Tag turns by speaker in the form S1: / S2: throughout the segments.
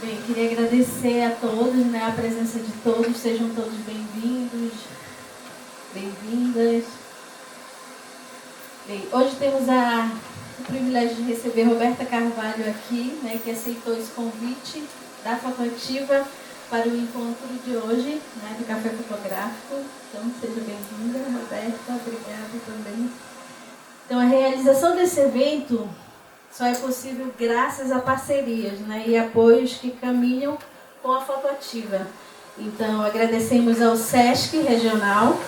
S1: Bem, queria agradecer a todos, né, a presença de todos, sejam todos bem-vindos, bem-vindas. Bem, hoje temos o privilégio de receber Roberta Carvalho aqui, né, que aceitou esse convite da Fotoativa para o encontro de hoje, né, do Café Fotográfico. Então, seja bem-vinda, Roberta, obrigada também. Então, a realização desse evento só é possível graças a parcerias, né, e apoios que caminham com a Fotoativa. Então, agradecemos ao SESC Regional,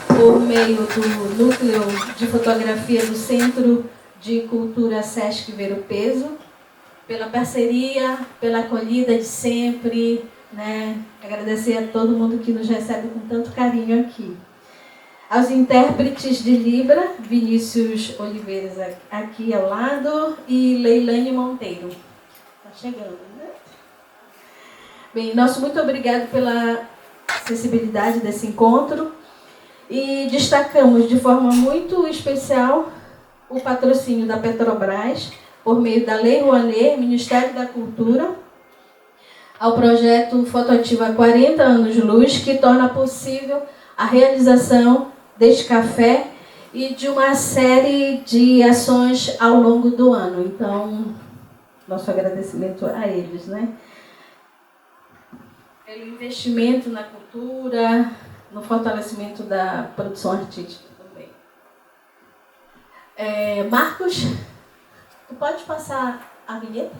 S1: por meio do Núcleo de Fotografia do Centro de Cultura SESC Ver o Peso, pela parceria, pela acolhida de sempre, né? Agradecer a todo mundo que nos recebe com tanto carinho aqui. Aos intérpretes de Libra, Vinícius Oliveiras aqui ao lado e Leilane Monteiro. Está chegando, né? Bem, nosso muito obrigado pela acessibilidade desse encontro e destacamos de forma muito especial o patrocínio da Petrobras por meio da Lei Rouanet, Ministério da Cultura, ao projeto Fotoativa 40 Anos Luz, que torna possível a realização deste café e de uma série de ações ao longo do ano. Então, nosso agradecimento a eles, né? Pelo investimento na cultura, no fortalecimento da produção artística também. Marcos, tu pode passar a vinheta?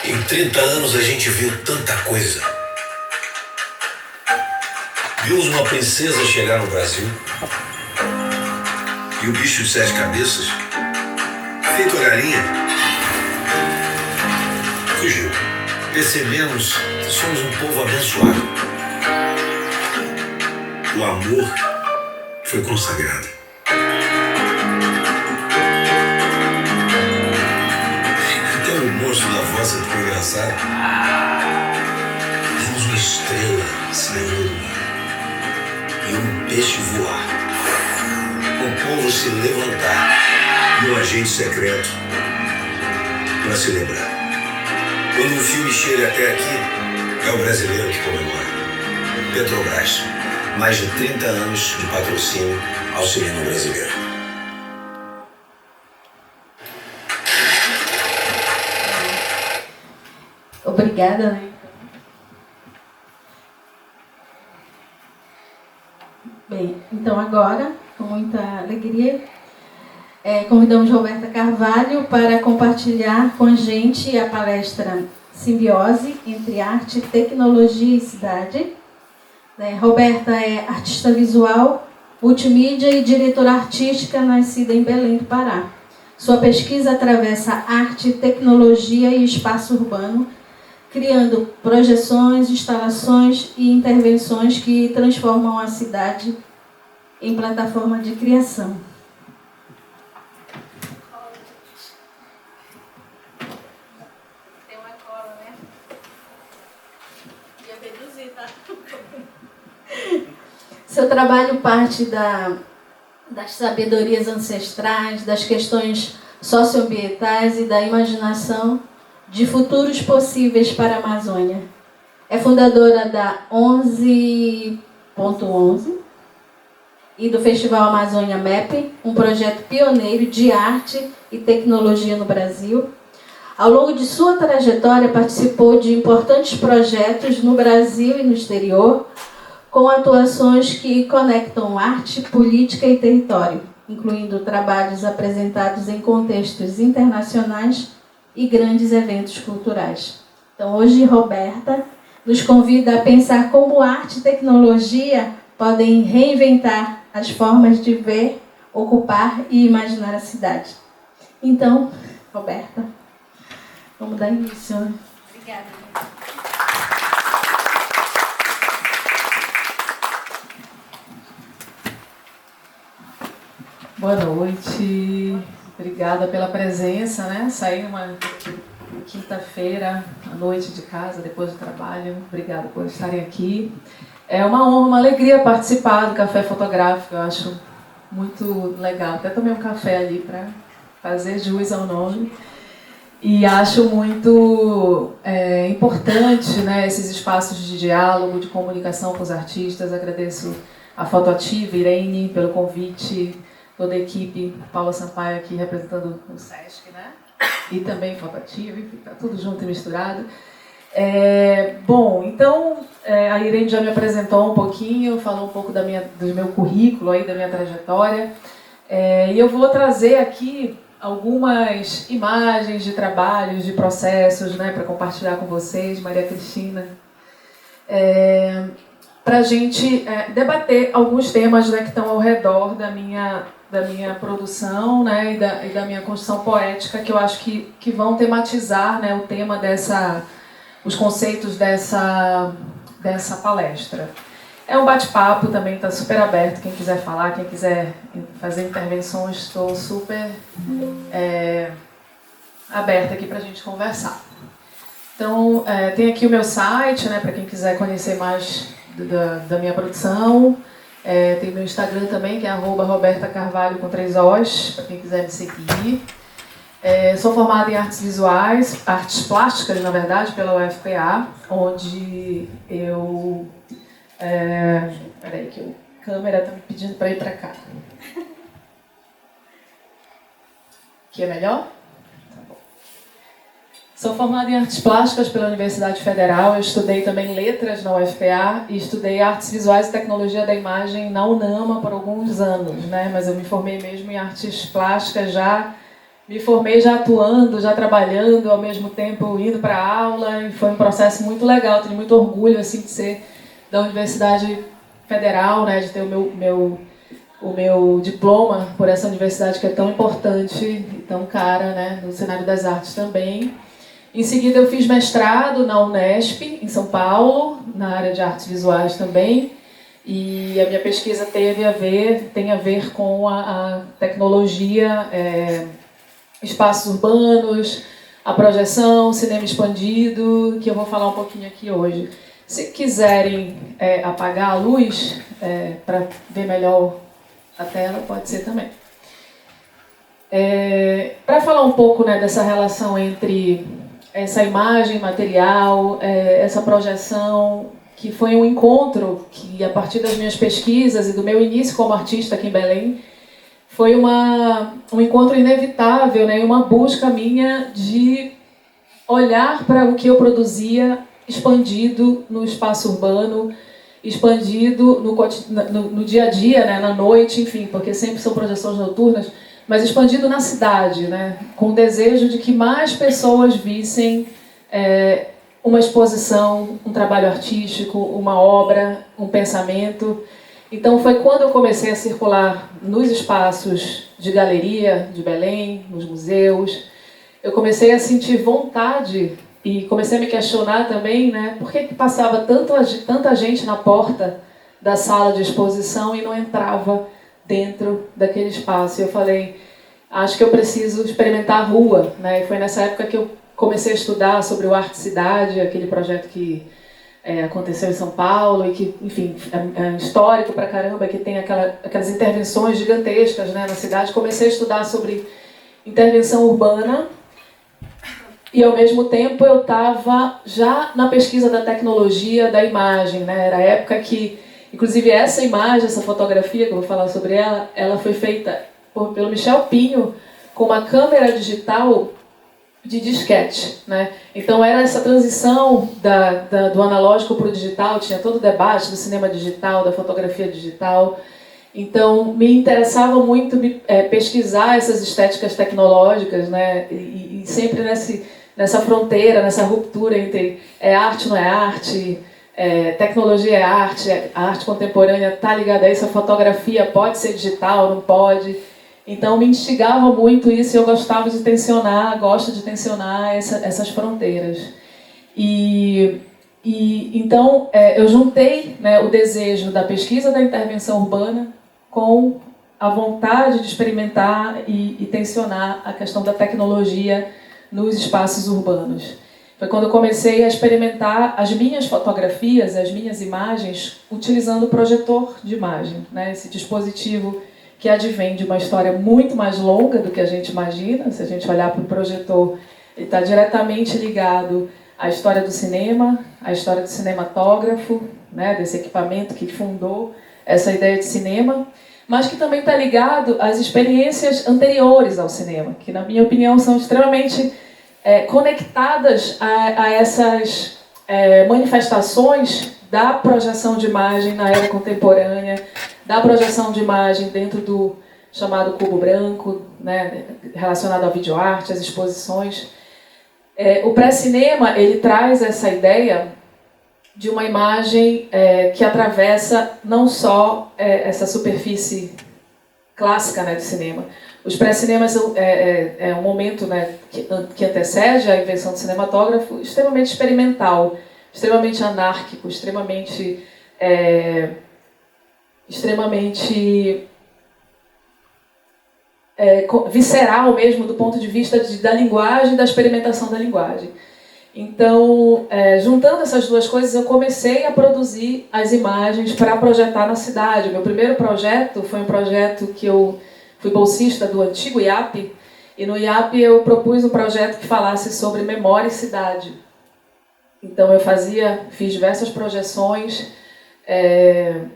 S2: Em 30 anos a gente viu tanta coisa. Vimos uma princesa chegar no Brasil e o bicho de 7 cabeças, feito a galinha, fugiu. Percebemos que somos um povo abençoado. O amor foi consagrado. O monstro da voz é tão engraçado. Vimos uma estrela se levando do mar e um peixe voar, o povo se levantar e um agente secreto para celebrar. Quando um filme chega até aqui, é o brasileiro que comemora. Petrobras, mais de 30 anos de patrocínio ao cinema brasileiro.
S1: Obrigada, né? Bem, então agora, com muita alegria, convidamos Roberta Carvalho para compartilhar com a gente a palestra Simbiose entre Arte, Tecnologia e Cidade. Roberta é artista visual, multimídia e diretora artística nascida em Belém do Pará. Sua pesquisa atravessa arte, tecnologia e espaço urbano, criando projeções, instalações e intervenções que transformam a cidade em plataforma de criação. Tem uma cola, né? Ia reduzir, tá? Seu trabalho parte das sabedorias ancestrais, das questões socioambientais e da imaginação de futuros possíveis para a Amazônia. É fundadora da 11.11 e do Festival Amazônia MAP, um projeto pioneiro de arte e tecnologia no Brasil. Ao longo de sua trajetória, participou de importantes projetos no Brasil e no exterior, com atuações que conectam arte, política e território, incluindo trabalhos apresentados em contextos internacionais e grandes eventos culturais. Então, hoje, Roberta nos convida a pensar como arte e tecnologia podem reinventar as formas de ver, ocupar e imaginar a cidade. Então, Roberta, vamos dar início, né? Obrigada.
S3: Boa noite, obrigada pela presença, né? Saí numa quinta-feira à noite de casa, depois do trabalho. Obrigada por estarem aqui. É uma honra, uma alegria participar do Café Fotográfico, eu acho muito legal. Até tomei um café ali para fazer jus ao nome. E acho muito importante, né, esses espaços de diálogo, de comunicação com os artistas. Agradeço a Fotoativa, Irene, pelo convite, toda a equipe, Paula Sampaio aqui representando o SESC, né? E também Fotoativa, enfim, está tudo junto e misturado. Bom, então a Irene já me apresentou um pouquinho, falou um pouco do meu currículo, aí, da minha trajetória. E eu vou trazer aqui algumas imagens de trabalhos, de processos, né, para compartilhar com vocês, Maria Cristina, para a gente debater alguns temas, né, que estão ao redor da minha produção, né, e da minha construção poética, que eu acho que vão tematizar, né, o tema os conceitos dessa palestra. É um bate-papo também, está super aberto, quem quiser falar, quem quiser fazer intervenções, estou super aberta aqui para a gente conversar. Então, tem aqui o meu site, né, para quem quiser conhecer mais da minha produção. Tem meu Instagram também, que é @robertacarvalho com 3 Os, para quem quiser me seguir. Sou formada em artes visuais, artes plásticas, na verdade, pela UFPA, onde eu... peraí, que a câmera está me pedindo para ir para cá. Aqui é melhor? Tá bom. Sou formada em artes plásticas pela Universidade Federal. Eu estudei também letras na UFPA e estudei artes visuais e tecnologia da imagem na UNAMA por alguns anos, né? Mas eu me formei mesmo em artes plásticas já. Me formei já atuando, já trabalhando, ao mesmo tempo indo para a aula, e foi um processo muito legal. Tenho muito orgulho assim, de ser da Universidade Federal, né, de ter o meu diploma por essa universidade que é tão importante e tão cara, né, no cenário das artes também. Em seguida eu fiz mestrado na Unesp, em São Paulo, na área de artes visuais também, e a minha pesquisa tem a ver com a tecnologia, espaços urbanos, a projeção, cinema expandido, que eu vou falar um pouquinho aqui hoje. Se quiserem apagar a luz, para ver melhor a tela, pode ser também. Para falar um pouco, né, dessa relação entre essa imagem material, essa projeção, que foi um encontro que, a partir das minhas pesquisas e do meu início como artista aqui em Belém, foi um encontro inevitável, né, uma busca minha de olhar para o que eu produzia expandido no espaço urbano, expandido no dia a dia, né, na noite, enfim, porque sempre são projeções noturnas, mas expandido na cidade, né, com o desejo de que mais pessoas vissem uma exposição, um trabalho artístico, uma obra, um pensamento. Então foi quando eu comecei a circular nos espaços de galeria de Belém, nos museus, eu comecei a sentir vontade e comecei a me questionar também, né, por que passava tanta gente na porta da sala de exposição e não entrava dentro daquele espaço. E eu falei, acho que eu preciso experimentar a rua, né? E foi nessa época que eu comecei a estudar sobre o Arte Cidade, aquele projeto que aconteceu em São Paulo e que, enfim, é histórico pra caramba, que tem aquelas intervenções gigantescas, né, na cidade. Comecei a estudar sobre intervenção urbana e, ao mesmo tempo, eu estava já na pesquisa da tecnologia da imagem, né? Era a época que, inclusive, essa imagem, essa fotografia, que eu vou falar sobre ela foi feita pelo Michel Pinho com uma câmera digital de disquete, né? Então era essa transição do analógico para o digital, tinha todo o debate do cinema digital, da fotografia digital. Então me interessava muito pesquisar essas estéticas tecnológicas, né? E sempre nessa fronteira, nessa ruptura entre arte, não é arte, tecnologia é arte, a arte contemporânea está ligada a isso, a fotografia pode ser digital, não pode. Então me instigava muito isso e eu gostava de gosto de tensionar essas fronteiras. Então eu juntei, né, o desejo da pesquisa da intervenção urbana com a vontade de experimentar e tensionar a questão da tecnologia nos espaços urbanos. Foi quando eu comecei a experimentar as minhas fotografias, as minhas imagens, utilizando o projetor de imagem, né? Esse dispositivo que advém de uma história muito mais longa do que a gente imagina. Se a gente olhar para o projetor, ele está diretamente ligado à história do cinema, à história do cinematógrafo, né? Desse equipamento que fundou essa ideia de cinema, mas que também está ligado às experiências anteriores ao cinema, que, na minha opinião, são extremamente conectadas a essas manifestações da projeção de imagem na era contemporânea, da projeção de imagem dentro do chamado cubo branco, né, relacionado à videoarte, às exposições. O pré-cinema, ele traz essa ideia de uma imagem que atravessa não só essa superfície clássica, né, do cinema. Os pré-cinemas é um momento, né, que antecede a invenção do cinematógrafo extremamente experimental, extremamente anárquico, extremamente visceral mesmo, do ponto de vista da linguagem, da experimentação da linguagem. Então, juntando essas duas coisas, eu comecei a produzir as imagens para projetar na cidade. Meu primeiro projeto foi um projeto que eu fui bolsista do antigo IAP, e no IAP eu propus um projeto que falasse sobre memória e cidade. Então eu fiz diversas projeções,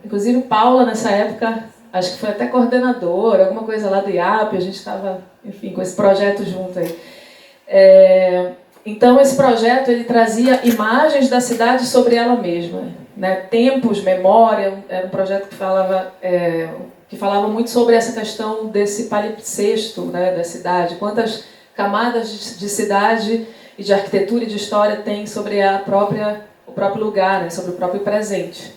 S3: inclusive Paula nessa época, acho que foi até coordenadora, alguma coisa lá do IAP, a gente estava, enfim, com esse projeto junto aí. Então esse projeto ele trazia imagens da cidade sobre ela mesma, né? Tempos, memória, era um projeto que falava muito sobre essa questão desse palimpsesto, né, da cidade, quantas camadas de cidade e de arquitetura e de história tem sobre o próprio lugar, né, sobre o próprio presente.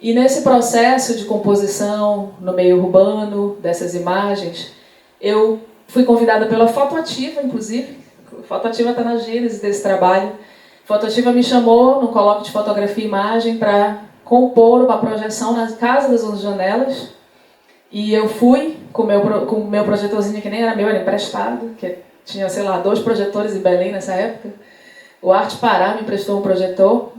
S3: E nesse processo de composição no meio urbano dessas imagens, eu fui convidada pela Fotoativa, inclusive. A Fotoativa está na gênese desse trabalho. A Fotoativa me chamou num colóquio de fotografia e imagem para compor uma projeção na Casa das 11 Janelas. E eu fui com o meu projetorzinho, que nem era meu, era emprestado, que tinha, sei lá, 2 projetores em Belém nessa época. O Arte Pará me emprestou um projetor.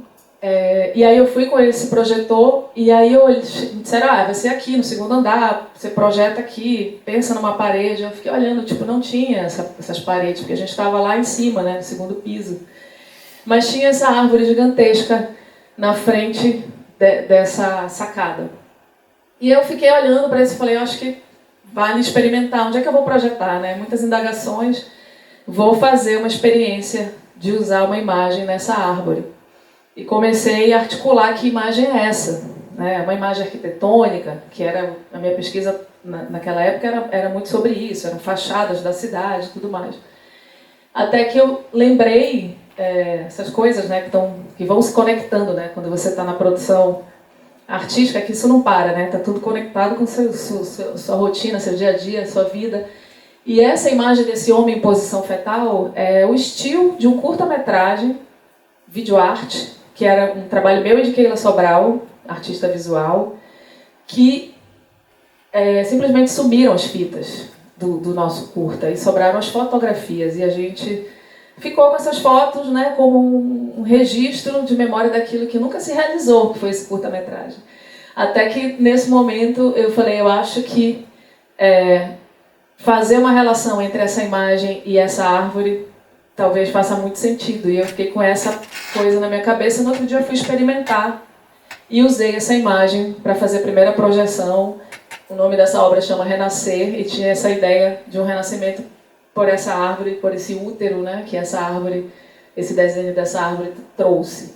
S3: E aí eu fui com esse projetor, e aí eles disseram, vai ser aqui, no segundo andar, você projeta aqui, pensa numa parede. Eu fiquei olhando, não tinha essas paredes, porque a gente estava lá em cima, né, no segundo piso. Mas tinha essa árvore gigantesca na frente dessa sacada. E eu fiquei olhando para isso e falei, eu acho que vale experimentar, onde é que eu vou projetar, né? Muitas indagações, vou fazer uma experiência de usar uma imagem nessa árvore. E comecei a articular que imagem é essa, né? Uma imagem arquitetônica, que era a minha pesquisa naquela época era muito sobre isso, eram fachadas da cidade e tudo mais. Até que eu lembrei essas coisas, né, que vão se conectando, né, quando você está na produção artística, que isso não para, né? Está tudo conectado com sua rotina, seu dia a dia, sua vida. E essa imagem desse homem em posição fetal é o estilo de um curta-metragem, videoarte, que era um trabalho meu e de Keila Sobral, artista visual, que simplesmente sumiram as fitas do nosso curta e sobraram as fotografias. E a gente ficou com essas fotos, né, como um registro de memória daquilo que nunca se realizou, que foi esse curta-metragem. Até que, nesse momento, eu falei, eu acho que fazer uma relação entre essa imagem e essa árvore talvez faça muito sentido. E eu fiquei com essa coisa na minha cabeça. No outro dia eu fui experimentar e usei essa imagem para fazer a primeira projeção. O nome dessa obra chama Renascer, e tinha essa ideia de um renascimento por essa árvore, por esse útero, né, que essa árvore, esse desenho dessa árvore trouxe.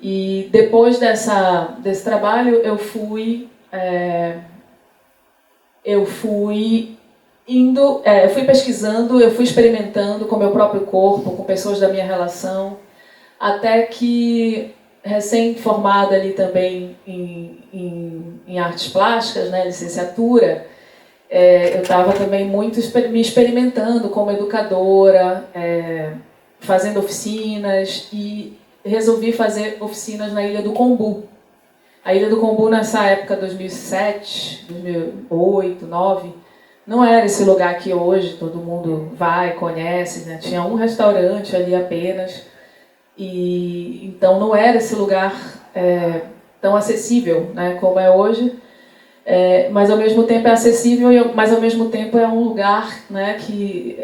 S3: E depois desse trabalho eu fui pesquisando, eu fui experimentando com o meu próprio corpo, com pessoas da minha relação, até que, recém-formada ali também em artes plásticas, né, licenciatura, eu estava também muito me experimentando como educadora, fazendo oficinas, e resolvi fazer oficinas na Ilha do Combu, A Ilha do Combu, nessa época, 2007, 2008, 2009, não era esse lugar que hoje todo mundo vai, conhece, né? Tinha um restaurante ali apenas, e então não era esse lugar tão acessível, né, como é hoje, mas ao mesmo tempo é acessível, mas ao mesmo tempo é um lugar, né, que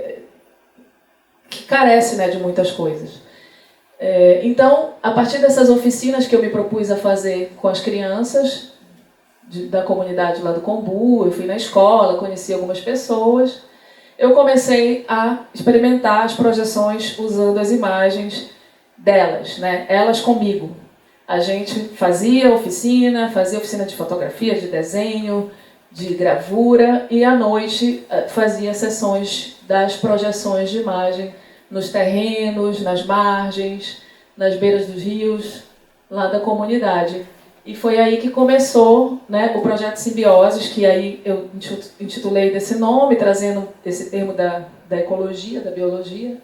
S3: carece, né, de muitas coisas. Então, a partir dessas oficinas que eu me propus a fazer com as crianças da comunidade lá do Combu, eu fui na escola, conheci algumas pessoas, eu comecei a experimentar as projeções usando as imagens delas, né, elas comigo. A gente fazia oficina de fotografia, de desenho, de gravura, e à noite fazia sessões das projeções de imagem nos terrenos, nas margens, nas beiras dos rios, lá da comunidade. E foi aí que começou, né, o projeto Simbioses, que aí eu intitulei desse nome, trazendo esse termo da ecologia, da biologia,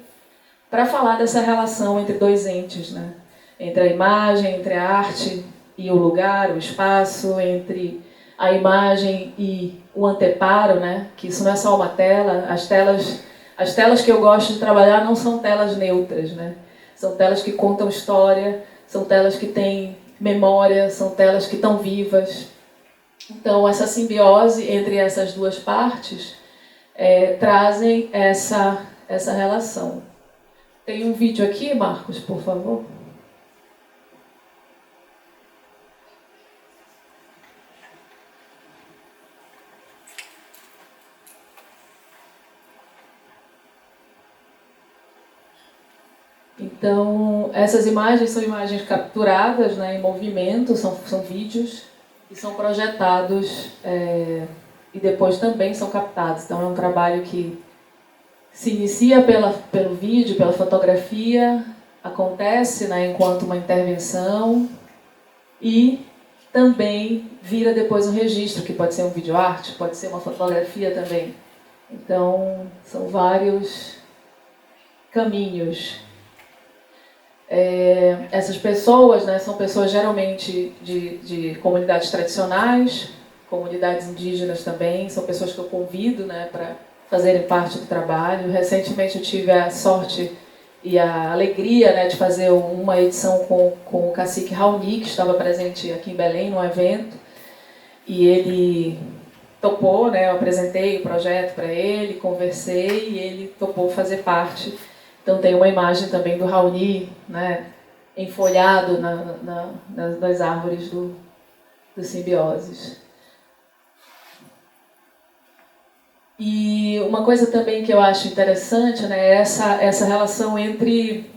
S3: para falar dessa relação entre dois entes, né? Entre a imagem, entre a arte e o lugar, o espaço, entre a imagem e o anteparo, né? Que isso não é só uma tela. As telas que eu gosto de trabalhar não são telas neutras, né? São telas que contam história, são telas que têm memória, são telas que estão vivas. Então, essa simbiose entre essas duas partes trazem essa relação. Tem um vídeo aqui, Marcos, por favor. Então, essas imagens são imagens capturadas, né, em movimento, são vídeos, e são projetados e depois também são captados. Então, é um trabalho que se inicia pelo vídeo, pela fotografia, acontece, né, enquanto uma intervenção, e também vira depois um registro, que pode ser um videoarte, pode ser uma fotografia também. Então, são vários caminhos. Essas pessoas, né, são pessoas geralmente de comunidades tradicionais, comunidades indígenas também, são pessoas que eu convido, né, para fazerem parte do trabalho. Recentemente eu tive a sorte e a alegria, né, de fazer uma edição com o cacique Raoni, que estava presente aqui em Belém, num evento, e ele topou, né, eu apresentei o projeto para ele, conversei, e ele topou fazer parte. Então tem uma imagem também do Raoni, né, enfolhado nas árvores do Simbioses. E uma coisa também que eu acho interessante, né, é essa relação entre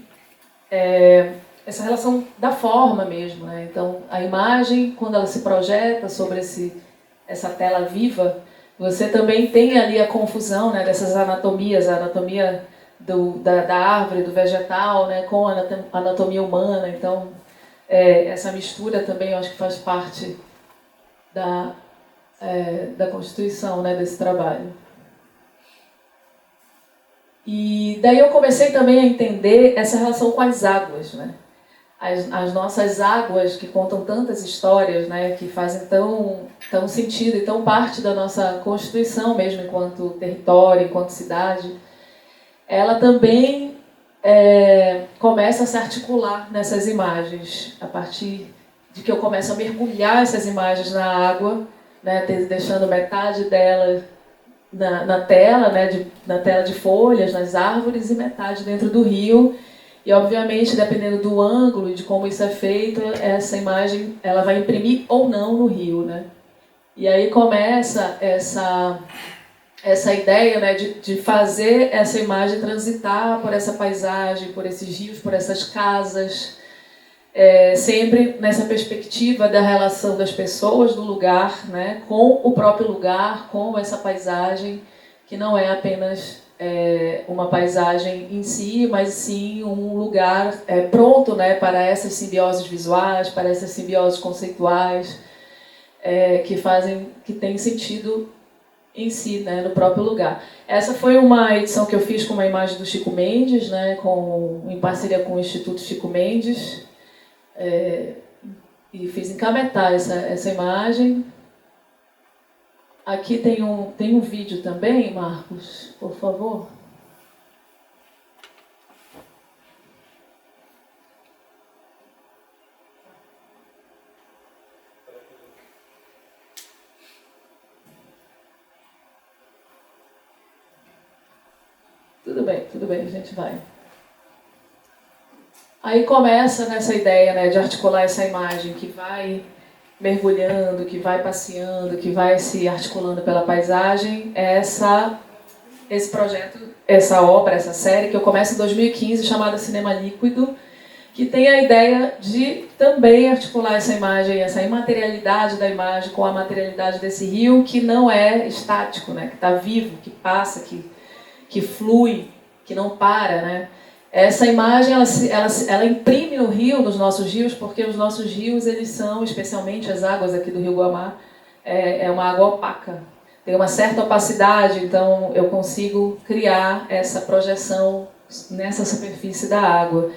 S3: essa relação da forma mesmo, né? Então a imagem, quando ela se projeta sobre essa tela viva, você também tem ali a confusão, né, dessas anatomias, a anatomia da árvore, do vegetal, né, com a anatomia humana. Então essa mistura também eu acho que faz parte da constituição, né, desse trabalho. E daí eu comecei também a entender essa relação com as águas, né? As nossas águas que contam tantas histórias, né, que fazem tão sentido e tão parte da nossa constituição mesmo enquanto território, enquanto cidade, ela também começa a se articular nessas imagens, a partir de que eu começo a mergulhar essas imagens na água, né, deixando metade delas na tela, né, na tela de folhas, nas árvores, e metade dentro do rio. E, obviamente, dependendo do ângulo e de como isso é feito, essa imagem ela vai imprimir ou não no rio, né? E aí começa essa ideia, né, de fazer essa imagem transitar por essa paisagem, por esses rios, por essas casas, sempre nessa perspectiva da relação das pessoas do lugar, né, com o próprio lugar, com essa paisagem, que não é apenas uma paisagem em si, mas sim um lugar pronto, né, para essas simbioses visuais, para essas simbioses conceituais, que têm sentido em si, né, no próprio lugar. Essa foi uma edição que eu fiz com uma imagem do Chico Mendes, né, em parceria com o Instituto Chico Mendes, e fiz encametar essa imagem. Aqui tem um vídeo também, Marcos, por favor. Tudo bem, a gente vai. Aí começa nessa ideia, né, de articular essa imagem que vai mergulhando, que vai passeando, que vai se articulando pela paisagem. Esse projeto, essa obra, essa série que eu começo em 2015, chamada Cinema Líquido, que tem a ideia de também articular essa imagem, essa imaterialidade da imagem com a materialidade desse rio, que não é estático, né, que está vivo, que passa, que flui, que não para, né? Essa imagem, ela imprime no rio, nos nossos rios, porque os nossos rios, eles são, especialmente as águas aqui do Rio Guamá, é uma água opaca. Tem uma certa opacidade, então eu consigo criar essa projeção nessa superfície da água.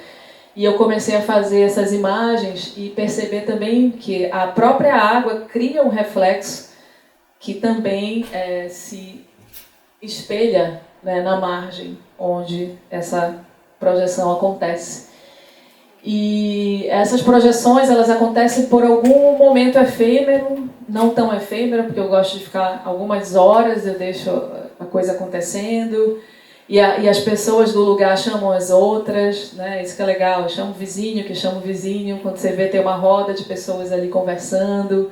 S3: E eu comecei a fazer essas imagens e perceber também que a própria água cria um reflexo que também se espelha, né, na margem onde essa projeção acontece. E essas projeções, elas acontecem por algum momento efêmero, não tão efêmero, porque eu gosto de ficar algumas horas, eu deixo a coisa acontecendo, e as pessoas do lugar chamam as outras, né? Isso que é legal, chama o vizinho, que chama o vizinho, quando você vê tem uma roda de pessoas ali conversando,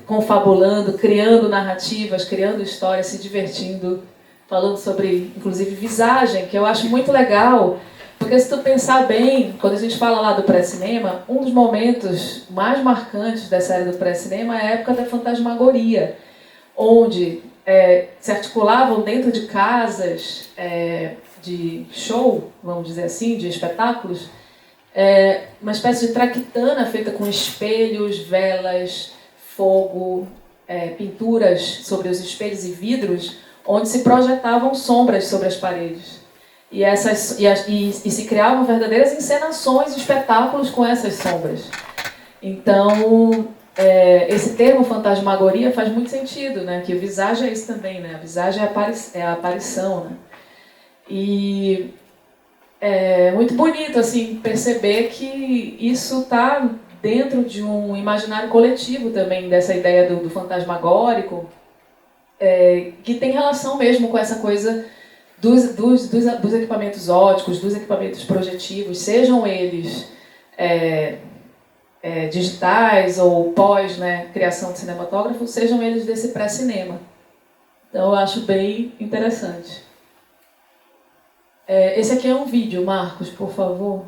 S3: confabulando, criando narrativas, criando histórias, se divertindo, falando sobre, inclusive, visagem, que eu acho muito legal, porque se tu pensar bem, quando a gente fala lá do pré-cinema, um dos momentos mais marcantes dessa era do pré-cinema é a época da fantasmagoria, onde se articulavam dentro de casas de show, vamos dizer assim, de espetáculos, uma espécie de traquitana feita com espelhos, velas, fogo, pinturas sobre os espelhos e vidros, onde se projetavam sombras sobre as paredes. E se criavam verdadeiras encenações, espetáculos com essas sombras. Então, esse termo fantasmagoria faz muito sentido, né? Que visagem é isso também, né? A visagem é a aparição, né? E é muito bonito assim, perceber que isso está dentro de um imaginário coletivo também, dessa ideia do fantasmagórico, que tem relação mesmo com essa coisa dos equipamentos ópticos, dos equipamentos projetivos, sejam eles digitais ou pós, né, criação de cinematógrafo, sejam eles desse pré-cinema. Então eu acho bem interessante. Esse aqui é um vídeo, Marcos, por favor.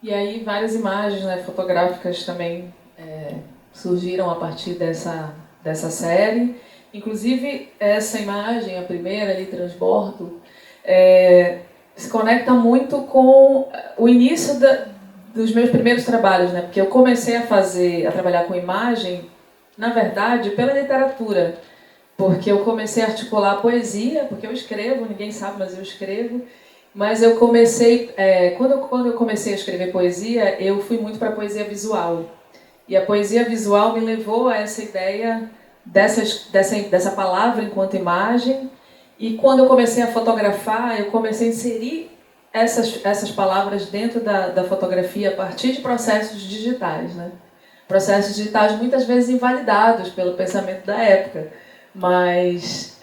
S3: E aí várias imagens, né, fotográficas também surgiram a partir dessa série. Inclusive, essa imagem, a primeira ali, Transbordo, se conecta muito com o início dos meus primeiros trabalhos, né? Porque eu comecei a trabalhar com imagem, na verdade, pela literatura. Porque eu comecei a articular poesia, porque eu escrevo, ninguém sabe, mas eu escrevo. Mas eu comecei, quando eu comecei a escrever poesia, eu fui muito para a poesia visual. E a poesia visual me levou a essa ideia dessa palavra enquanto imagem. E quando eu comecei a fotografar, eu comecei a inserir essas palavras dentro da fotografia a partir de processos digitais, né? Processos digitais muitas vezes invalidados pelo pensamento da época, mas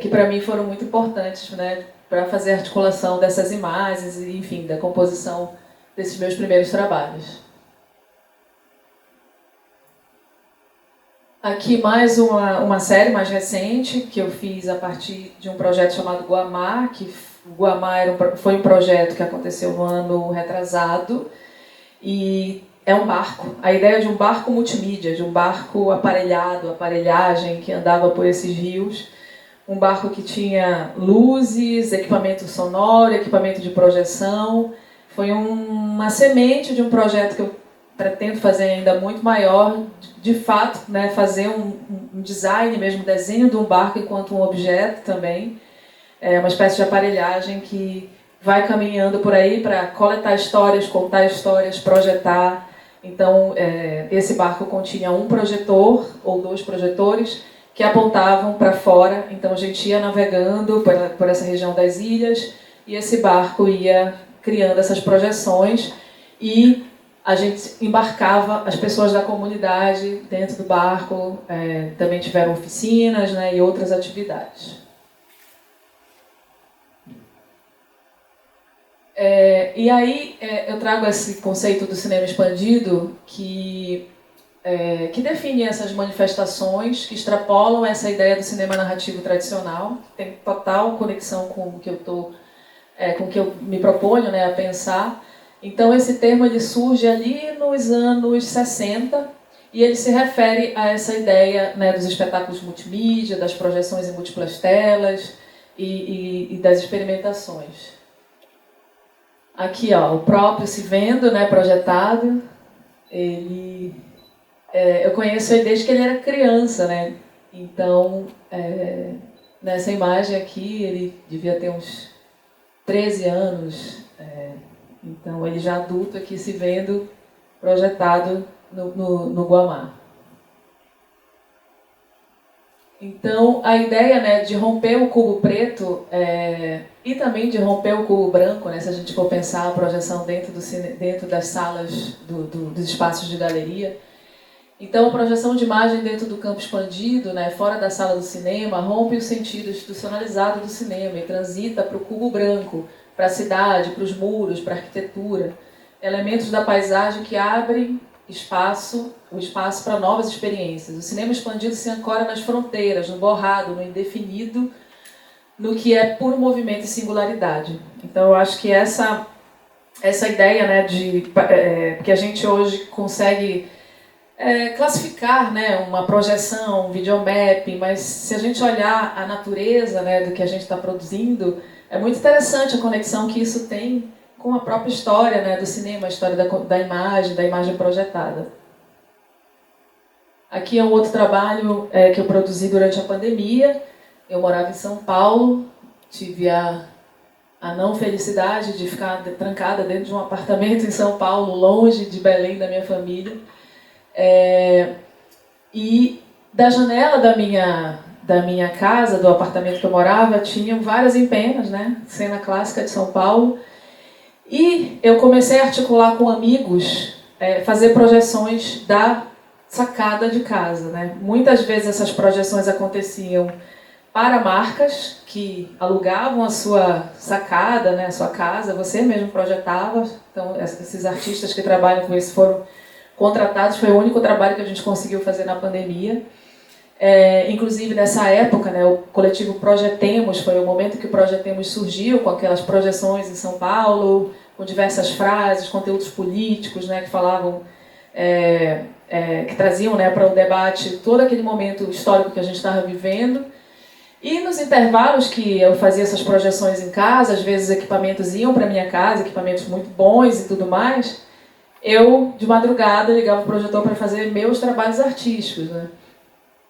S3: que para mim foram muito importantes, né, para fazer a articulação dessas imagens e, enfim, da composição desses meus primeiros trabalhos. Aqui mais uma série mais recente que eu fiz a partir de um projeto chamado Guamá, que o Guamá foi um projeto que aconteceu no ano retrasado, e é um barco, a ideia de um barco multimídia, de um barco aparelhado, aparelhagem, que andava por esses rios, um barco que tinha luzes, equipamento sonoro, equipamento de projeção. Foi uma semente de um projeto que eu pretendo fazer ainda muito maior, de fato, né, fazer um design mesmo, desenho de um barco enquanto um objeto também. É uma espécie de aparelhagem que vai caminhando por aí para coletar histórias, contar histórias, projetar. Então, esse barco continha um projetor ou 2 projetores que apontavam para fora. Então, a gente ia navegando por essa região das ilhas e esse barco ia criando essas projeções e a gente embarcava as pessoas da comunidade dentro do barco. Também tiveram oficinas, né, e outras atividades. E aí eu trago esse conceito do cinema expandido que define essas manifestações que extrapolam essa ideia do cinema narrativo tradicional, que tem total conexão com o que com o que eu me proponho, né, a pensar. Então esse termo ele surge ali nos anos 60 e ele se refere a essa ideia, né, dos espetáculos multimídia, das projeções em múltiplas telas e das experimentações. Aqui, ó, o próprio se vendo, né, projetado. Eu conheço ele desde que ele era criança, né? Então, nessa imagem aqui, ele devia ter uns 13 anos. Então, ele já adulto aqui se vendo projetado no Guamá. Então, a ideia, né, de romper o cubo preto e também de romper o cubo branco, né, se a gente for pensar a projeção dentro das salas dos espaços de galeria. Então, a projeção de imagem dentro do campo expandido, né, fora da sala do cinema, rompe o sentido institucionalizado do cinema e transita para o cubo branco, para a cidade, para os muros, para a arquitetura. Elementos da paisagem que abrem o espaço para novas experiências. O cinema expandido se ancora nas fronteiras, no borrado, no indefinido, no que é puro movimento e singularidade. Então, eu acho que essa ideia, né, que a gente hoje consegue classificar, né, uma projeção, um videomapping, mas se a gente olhar a natureza, né, do que a gente está produzindo, é muito interessante a conexão que isso tem com a própria história, né, do cinema, a história da imagem projetada. Aqui é um outro trabalho que eu produzi durante a pandemia. Eu morava em São Paulo, tive a não felicidade de ficar trancada dentro de um apartamento em São Paulo, longe de Belém, da minha família. E da janela da minha casa, do apartamento que eu morava, tinham várias empenas, né, cena clássica de São Paulo. E eu comecei a articular com amigos, fazer projeções da sacada de casa, né? Muitas vezes essas projeções aconteciam para marcas que alugavam a sua sacada, né, a sua casa, você mesmo projetava. Então, esses artistas que trabalham com isso foram contratados, foi o único trabalho que a gente conseguiu fazer na pandemia. Inclusive, nessa época, né, o coletivo Projetemos, foi o momento que o Projetemos surgiu, com aquelas projeções em São Paulo, com diversas frases, conteúdos políticos, né, que falavam, que traziam, né, para o debate todo aquele momento histórico que a gente estava vivendo. E nos intervalos que eu fazia essas projeções em casa, às vezes os equipamentos iam para minha casa, equipamentos muito bons e tudo mais, eu, de madrugada, ligava o projetor para fazer meus trabalhos artísticos, né?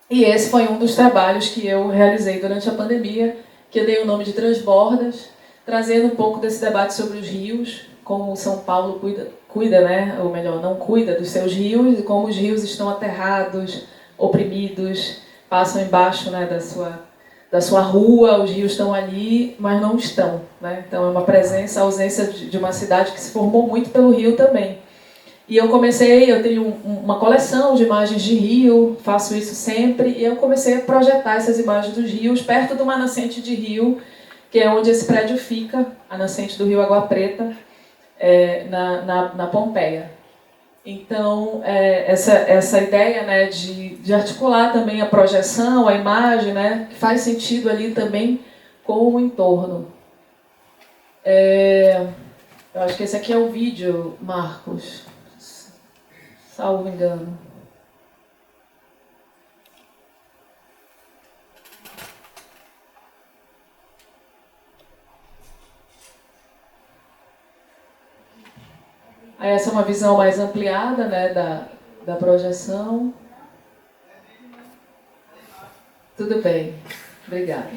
S3: E esse foi um dos trabalhos que eu realizei durante a pandemia, que eu dei o nome de Transbordas. trazendo um pouco desse debate sobre os rios, como São Paulo cuida, né? Ou melhor, não cuida dos seus rios, e como os rios estão aterrados, oprimidos, passam embaixo, né, da sua rua, os rios estão ali, mas não estão, né? Então é uma presença, a ausência de uma cidade que se formou muito pelo rio também. E eu tenho uma coleção de imagens de rio, faço isso sempre, e eu comecei a projetar essas imagens dos rios perto de uma nascente de rio, que é onde esse prédio fica, a nascente do rio Água Preta, na Pompeia. Então, essa ideia, né, de articular também a projeção, a imagem, né, que faz sentido ali também com o entorno. Eu acho que esse aqui é o vídeo, Marcos, salvo engano. Aí essa é uma visão mais ampliada, né, da projeção. Tudo bem, obrigada.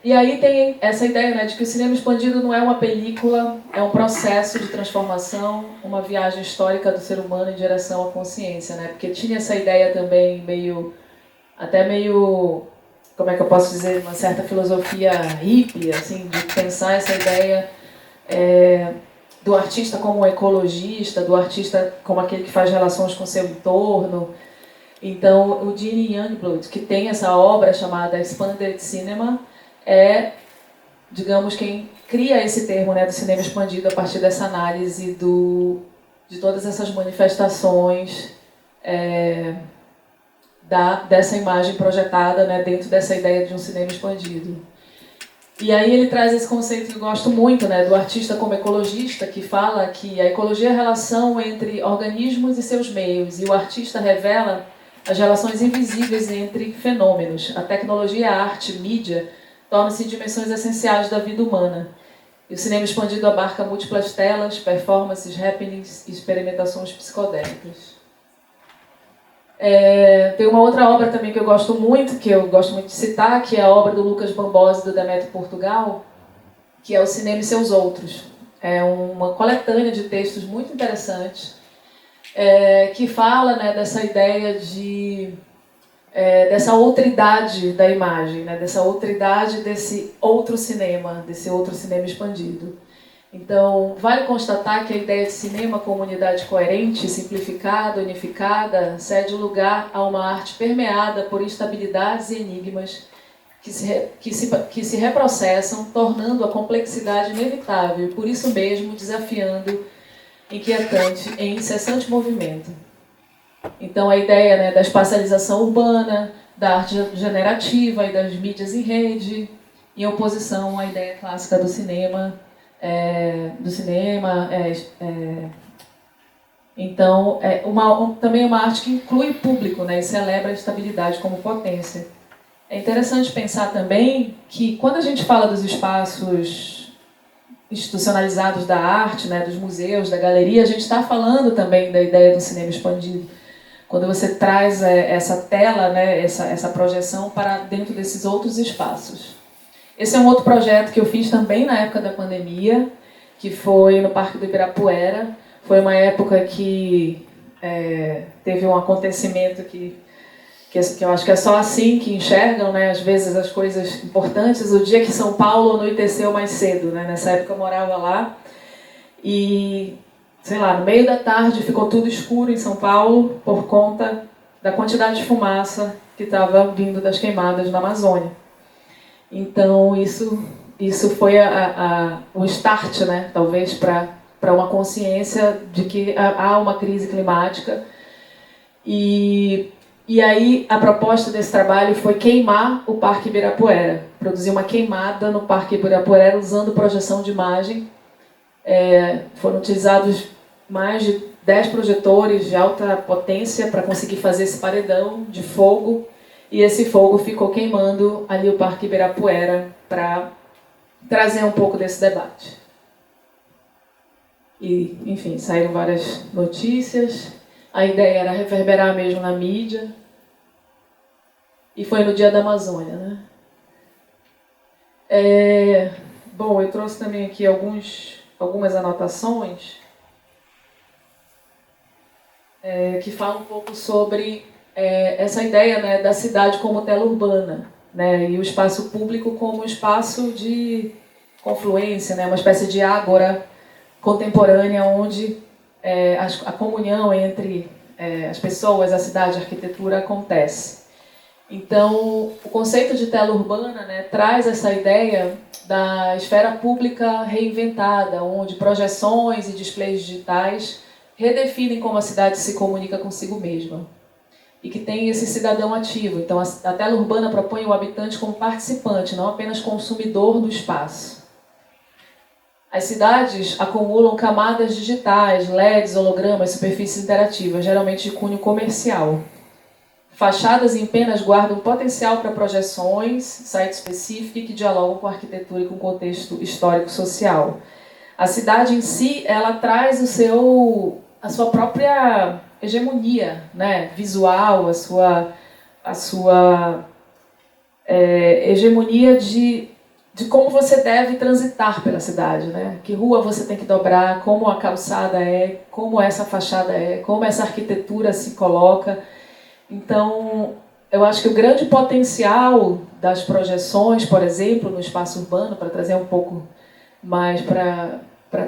S3: E aí tem essa ideia, né, de que o cinema expandido não é uma película, é um processo de transformação, uma viagem histórica do ser humano em direção à consciência, né? Porque tinha essa ideia também meio, como é que eu posso dizer, uma certa filosofia hippie, assim, de pensar essa ideia do artista como um ecologista, do artista como aquele que faz relações com o seu entorno. Então, o Gene Youngblood, que tem essa obra chamada Expanded Cinema, digamos, quem cria esse termo, né, do cinema expandido a partir dessa análise de todas essas manifestações dessa imagem projetada, né, dentro dessa ideia de um cinema expandido. E aí ele traz esse conceito que eu gosto muito, né, do artista como ecologista, que fala que a ecologia é a relação entre organismos e seus meios, e o artista revela as relações invisíveis entre fenômenos. A tecnologia, a arte, mídia, tornam-se dimensões essenciais da vida humana. E o cinema expandido abarca múltiplas telas, performances, happenings e experimentações psicodélicas. Tem uma outra obra também que eu gosto muito de citar, que é a obra do Lucas Bambosi e do Demetrio Portugal, que é O Cinema e Seus Outros. É uma coletânea de textos muito interessantes, que fala, né, dessa ideia dessa outridade da imagem, né, dessa outridade desse outro cinema expandido. Então, vale constatar que a ideia de cinema como unidade coerente, simplificada, unificada, cede lugar a uma arte permeada por instabilidades e enigmas que se reprocessam, tornando a complexidade inevitável e, por isso mesmo, desafiando, inquietante, em incessante movimento. Então, a ideia, né, da espacialização urbana, da arte generativa e das mídias em rede, em oposição à ideia clássica do cinema. Então, também uma arte que inclui o público, né, e celebra a estabilidade como potência. É interessante pensar também que, quando a gente fala dos espaços institucionalizados da arte, né, dos museus, da galeria, a gente está falando também da ideia do cinema expandido. Quando você traz essa tela, né, essa projeção para dentro desses outros espaços. Esse é um outro projeto que eu fiz também na época da pandemia, que foi no Parque do Ibirapuera. Foi uma época que teve um acontecimento que eu acho que é só assim que enxergam, né, às vezes as coisas importantes. O dia que São Paulo anoiteceu mais cedo, né, nessa época eu morava lá, e, sei lá, no meio da tarde ficou tudo escuro em São Paulo por conta da quantidade de fumaça que estava vindo das queimadas na Amazônia. Então, isso foi o start, né, talvez, para uma consciência de que há uma crise climática. E aí, a proposta desse trabalho foi queimar o Parque Ibirapuera, produzir uma queimada no Parque Ibirapuera usando projeção de imagem. Foram utilizados mais de 10 projetores de alta potência para conseguir fazer esse paredão de fogo, e esse fogo ficou queimando ali o Parque Ibirapuera para trazer um pouco desse debate. E, enfim, saíram várias notícias. A ideia era reverberar mesmo na mídia. E foi no Dia da Amazônia, né? Bom, eu trouxe também aqui algumas anotações que falam um pouco sobre essa ideia, né, da cidade como tela urbana, né, e o espaço público como espaço de confluência, né, uma espécie de ágora contemporânea onde a comunhão entre as pessoas, a cidade, a arquitetura acontece. Então, o conceito de tela urbana, né, traz essa ideia da esfera pública reinventada, onde projeções e displays digitais redefinem como a cidade se comunica consigo mesma. E que tem esse cidadão ativo. Então, a tela urbana propõe o habitante como participante, não apenas consumidor do espaço. As cidades acumulam camadas digitais, LEDs, hologramas, superfícies interativas, geralmente de cunho comercial. Fachadas em penas guardam potencial para projeções, site específico que dialogam com a arquitetura e com o contexto histórico-social. A cidade em si, ela traz a sua própria hegemonia, né, visual, a sua hegemonia de como você deve transitar pela cidade, né? Que rua você tem que dobrar, como a calçada como essa fachada como essa arquitetura se coloca. Então, eu acho que o grande potencial das projeções, por exemplo, no espaço urbano, para trazer um pouco mais para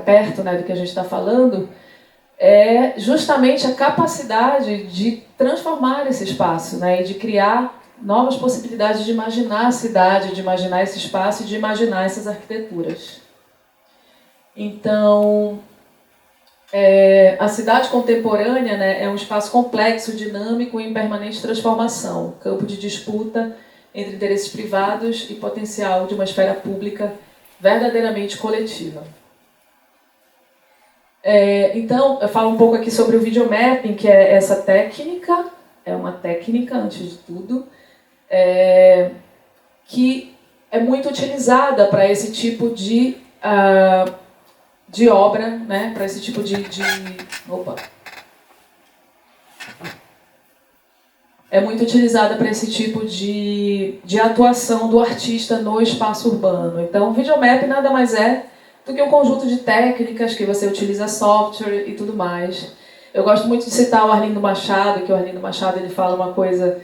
S3: perto, né, do que a gente está falando, é justamente a capacidade de transformar esse espaço, né, e de criar novas possibilidades de imaginar a cidade, de imaginar esse espaço e de imaginar essas arquiteturas. Então, a cidade contemporânea, né, é um espaço complexo, dinâmico e em permanente transformação, campo de disputa entre interesses privados e potencial de uma esfera pública verdadeiramente coletiva. Então, eu falo um pouco aqui sobre o videomapping, que é essa técnica, é uma técnica, antes de tudo, que é muito utilizada para esse tipo de obra, né, para esse tipo é muito utilizada para esse tipo de atuação do artista no espaço urbano. Então, o videomap nada mais é do que um conjunto de técnicas que você utiliza software e tudo mais. Eu gosto muito de citar o Arlindo Machado, que o Arlindo Machado ele fala uma coisa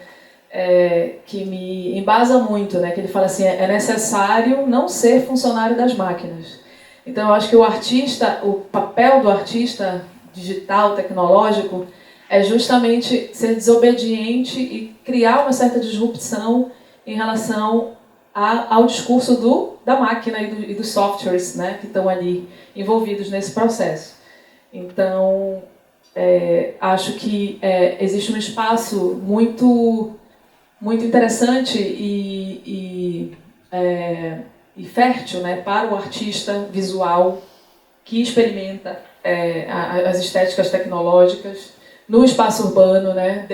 S3: que me embasa muito, né, que ele fala assim, é necessário não ser funcionário das máquinas. Então, eu acho que o papel do artista digital, tecnológico, é justamente ser desobediente e criar uma certa disrupção em relação ao discurso da máquina e dos softwares, né, que estão ali envolvidos nesse processo. Então, acho que existe um espaço muito, muito interessante e fértil, né, para o artista visual que experimenta as estéticas tecnológicas no espaço urbano, né?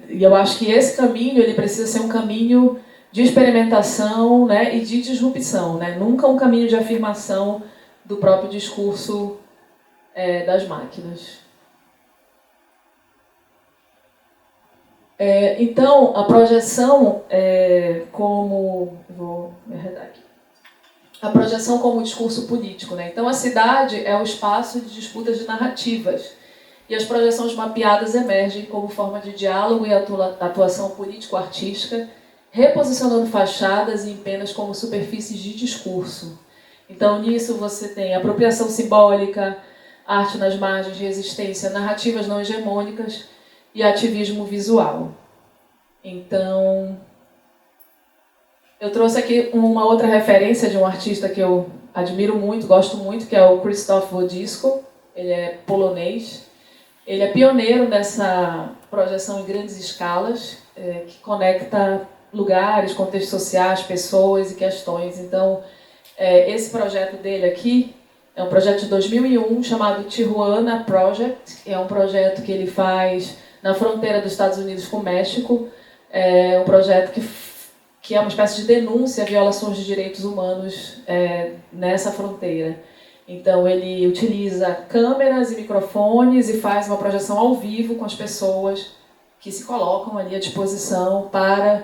S3: E eu acho que esse caminho ele precisa ser um caminho de experimentação, né, e de disrupção, né? Nunca um caminho de afirmação do próprio discurso das máquinas. Então, a projeção vou me arredar aqui. A projeção como discurso político, né? Então, a cidade é o espaço de disputas de narrativas. E as projeções mapeadas emergem como forma de diálogo e atuação político-artística, reposicionando fachadas e empenas como superfícies de discurso. Então, nisso você tem apropriação simbólica, arte nas margens de resistência, narrativas não hegemônicas e ativismo visual. Então, eu trouxe aqui uma outra referência de um artista que eu admiro muito, gosto muito, que é o Krzysztof Wodiczko. Ele é polonês. Ele é pioneiro nessa projeção em grandes escalas, que conecta lugares, contextos sociais, pessoas e questões. Então, esse projeto dele aqui é um projeto de 2001 chamado Tijuana Project. É um projeto que ele faz na fronteira dos Estados Unidos com o México. É um projeto que é uma espécie de denúncia a violações de direitos humanos nessa fronteira. Então, ele utiliza câmeras e microfones e faz uma projeção ao vivo com as pessoas que se colocam ali à disposição para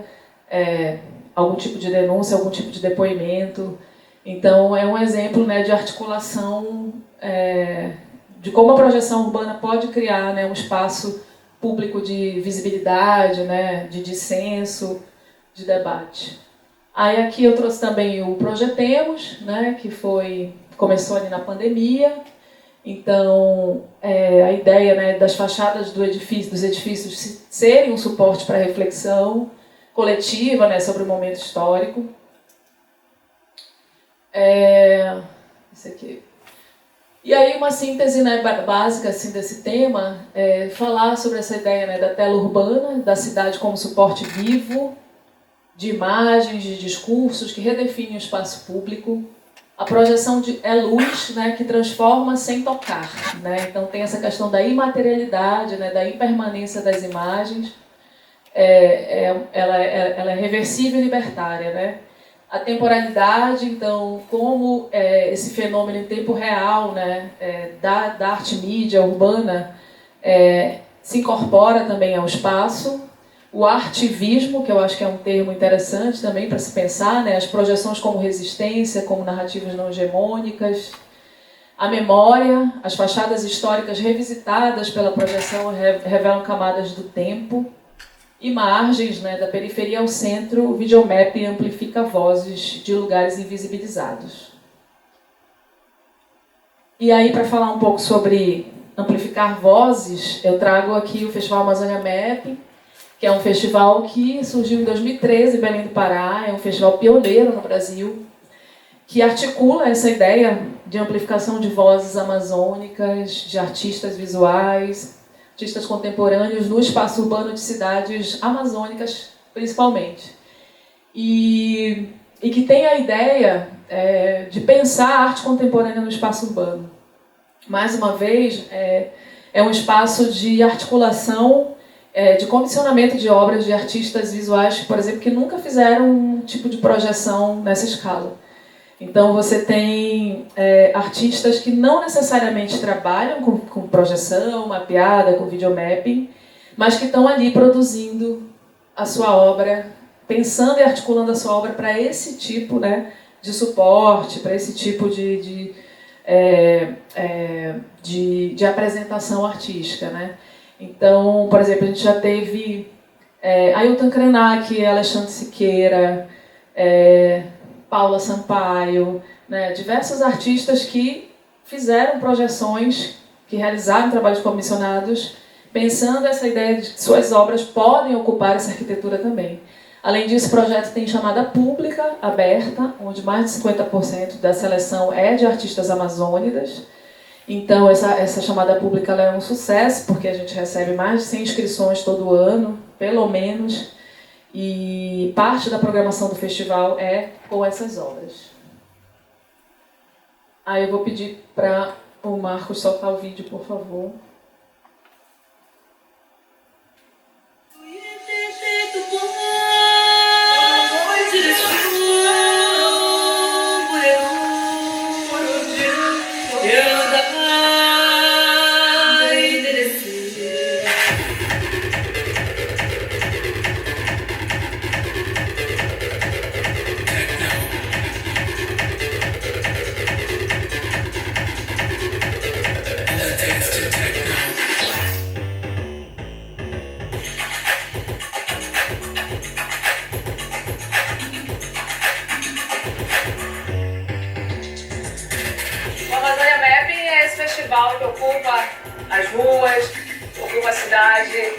S3: algum tipo de denúncia, algum tipo de depoimento. Então, é um exemplo, né, de articulação, de como a projeção urbana pode criar, né, um espaço público de visibilidade, né, de dissenso, de debate. Aí aqui eu trouxe também o Projetemos, né, que começou ali na pandemia. Então, a ideia, né, das fachadas dos edifícios serem um suporte para a reflexão coletiva, né, sobre o momento histórico. Isso aqui. E aí uma síntese, né, básica assim, desse tema é falar sobre essa ideia, né, da tela urbana, da cidade como suporte vivo, de imagens, de discursos que redefinem o espaço público. A projeção é luz, né, que transforma sem tocar. Né? Então tem essa questão da imaterialidade, né, da impermanência das imagens. Ela é reversível e libertária. Né? A temporalidade, então, como esse fenômeno em tempo real, né, da arte mídia urbana se incorpora também ao espaço. O artivismo, que eu acho que é um termo interessante também para se pensar, né? As projeções como resistência, como narrativas não hegemônicas. A memória, as fachadas históricas revisitadas pela projeção revelam camadas do tempo. E margens, né, da periferia ao centro, o videomapping amplifica vozes de lugares invisibilizados. E aí, para falar um pouco sobre amplificar vozes, eu trago aqui o Festival Amazônia Mapping, que é um festival que surgiu em 2013 em Belém do Pará, é um festival pioneiro no Brasil, que articula essa ideia de amplificação de vozes amazônicas, de artistas visuais, artistas contemporâneos no espaço urbano de cidades amazônicas, principalmente. E que tem a ideia de pensar a arte contemporânea no espaço urbano. Mais uma vez, é um espaço de articulação, de comissionamento de obras de artistas visuais, por exemplo, que nunca fizeram um tipo de projeção nessa escala. Então, você tem artistas que não necessariamente trabalham com projeção, mapeada, com videomapping, mas que estão ali produzindo a sua obra, pensando e articulando a sua obra para esse tipo, né, de suporte, para esse tipo de apresentação artística. Né? Então, por exemplo, a gente já teve Ailton Krenak, Alexandre Siqueira, Paula Sampaio, né, diversos artistas que fizeram projeções, que realizaram trabalhos comissionados, pensando essa ideia de que suas obras podem ocupar essa arquitetura também. Além disso, o projeto tem chamada pública aberta, onde mais de 50% da seleção é de artistas amazônidas. Então, essa chamada pública ela é um sucesso, porque a gente recebe mais de 100 inscrições todo ano, pelo menos, e parte da programação do festival é com essas obras. Aí eu vou pedir para o Marcos soltar o vídeo, por favor.
S4: Que ocupa as ruas, ocupa a cidade,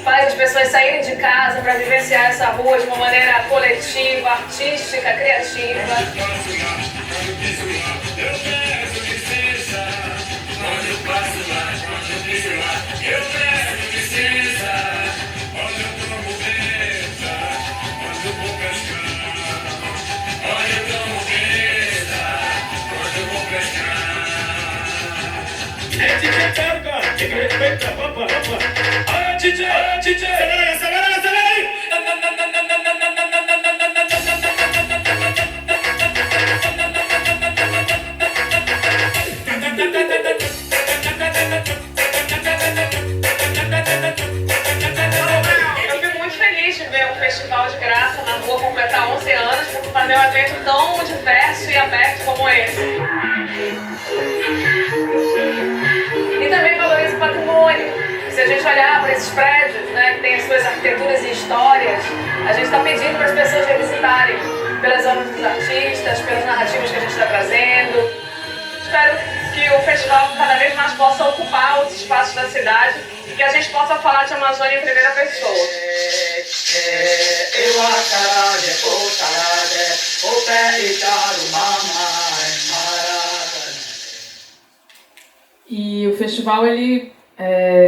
S4: faz as pessoas saírem de casa para vivenciar essa rua de uma maneira coletiva, artística, criativa.
S5: DJ, acelera, acelera, acelera aí!
S4: Eu fico muito feliz de ver um festival de graça na rua completar 11 anos, porque ver um evento tão diverso e aberto como esse. E também valoriza o patrimônio. Se a gente olhar para esses prédios, né, que têm as suas arquiteturas e histórias, a gente está pedindo para as pessoas revisitarem pelas obras dos artistas, pelas narrativas que a gente está trazendo. Espero que o festival cada vez mais possa ocupar os espaços da cidade e que a gente possa falar de Amazônia em primeira pessoa.
S3: E o festival, ele,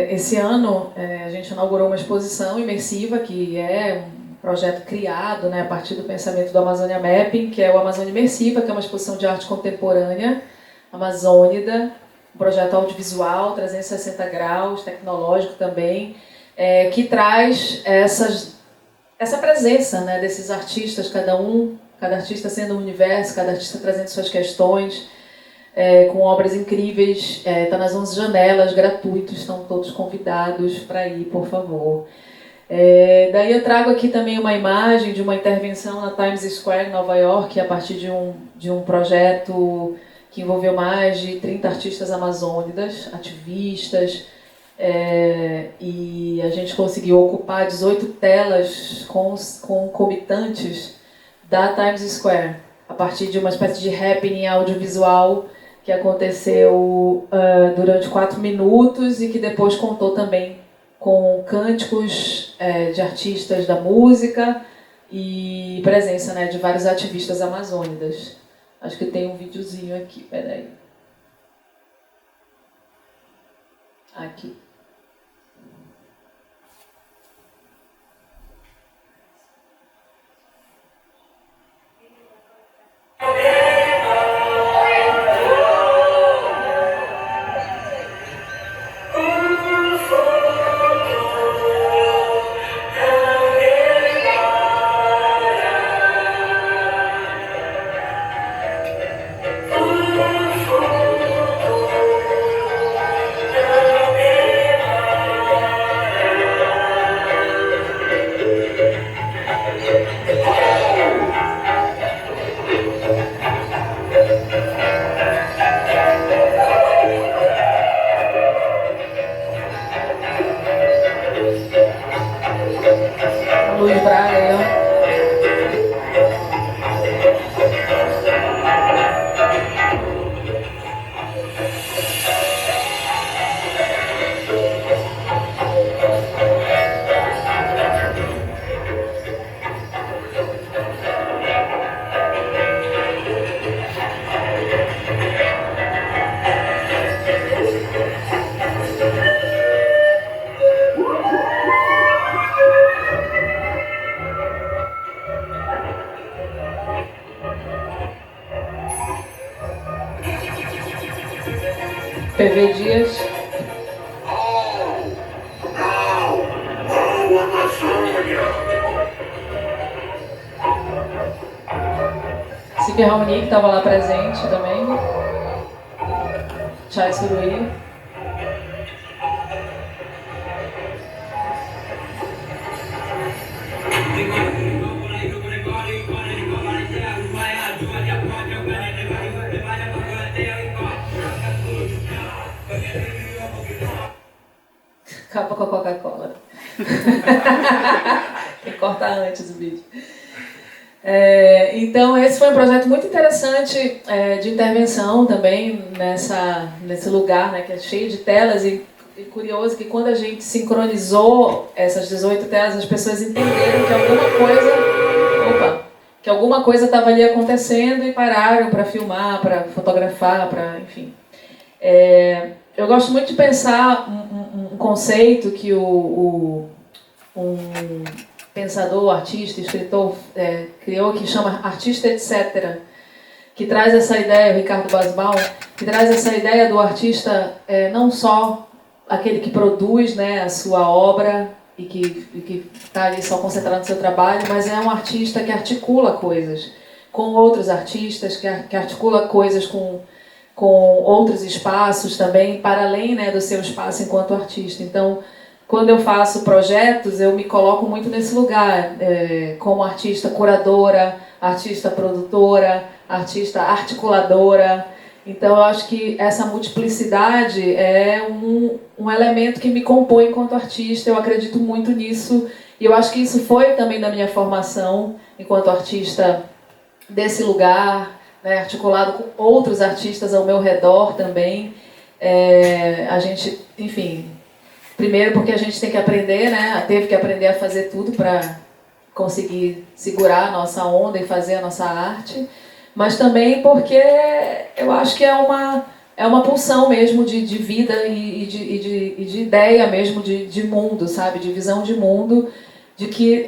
S3: esse ano, a gente inaugurou uma exposição imersiva, que é um projeto criado, né, a partir do pensamento do Amazônia Mapping, que é o Amazônia Imersiva, que é uma exposição de arte contemporânea, amazônida, um projeto audiovisual, 360 graus, tecnológico também, que traz essa presença, né, desses artistas, cada artista sendo um universo, cada artista trazendo suas questões, com obras incríveis. Está nas 11 janelas, gratuitos, estão todos convidados para ir, por favor. Daí eu trago aqui também uma imagem de uma intervenção na Times Square, em Nova York, a partir de um projeto que envolveu mais de 30 artistas amazônidas, ativistas, e a gente conseguiu ocupar 18 telas concomitantes da Times Square, a partir de uma espécie de happening audiovisual que aconteceu durante 4 minutos e que depois contou também com cânticos de artistas da música e presença, né, de vários ativistas amazônidas. Acho que tem um videozinho aqui, peraí. Aqui. Luiz Braga aí, ó. PV Dias. Silvia Raoni, que estava lá presente também. Chay Suruí. Capa com a Coca-Cola. Tem que cortar antes o vídeo. Então, esse foi um projeto muito interessante de intervenção também nesse lugar, né, que é cheio de telas. E curioso que quando a gente sincronizou essas 18 telas, as pessoas entenderam que alguma coisa estava ali acontecendo e pararam para filmar, para fotografar, enfim. Eu gosto muito de pensar um conceito que um pensador, artista, escritor criou, que chama artista etc., que traz essa ideia, o Ricardo Basbaum, que traz essa ideia do artista não só aquele que produz, né, a sua obra e que está ali só concentrado no seu trabalho, mas é um artista que articula coisas com outros artistas, que articula coisas com outros espaços também, para além, né, do seu espaço enquanto artista. Então, quando eu faço projetos, eu me coloco muito nesse lugar, como artista curadora, artista produtora, artista articuladora. Então, eu acho que essa multiplicidade é um elemento que me compõe enquanto artista. Eu acredito muito nisso. E eu acho que isso foi também da minha formação enquanto artista desse lugar, né, articulado com outros artistas ao meu redor também. A gente, enfim, primeiro porque a gente tem que aprender, né, teve que aprender a fazer tudo para conseguir segurar a nossa onda e fazer a nossa arte, mas também porque eu acho que é uma pulsão mesmo de vida e de ideia mesmo de mundo, sabe, de visão de mundo, de que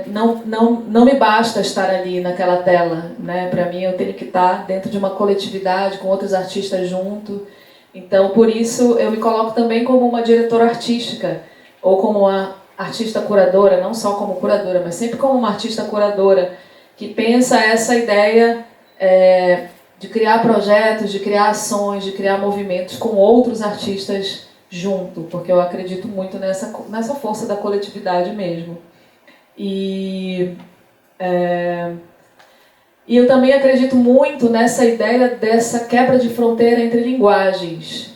S3: não me basta estar ali naquela tela, né? Para mim eu tenho que estar dentro de uma coletividade com outros artistas junto. Então por isso eu me coloco também como uma diretora artística ou como uma artista curadora, não só como curadora, mas sempre como uma artista curadora que pensa essa ideia de criar projetos, de criar ações, de criar movimentos com outros artistas junto, porque eu acredito muito nessa força da coletividade mesmo. E eu também acredito muito nessa ideia dessa quebra de fronteira entre linguagens.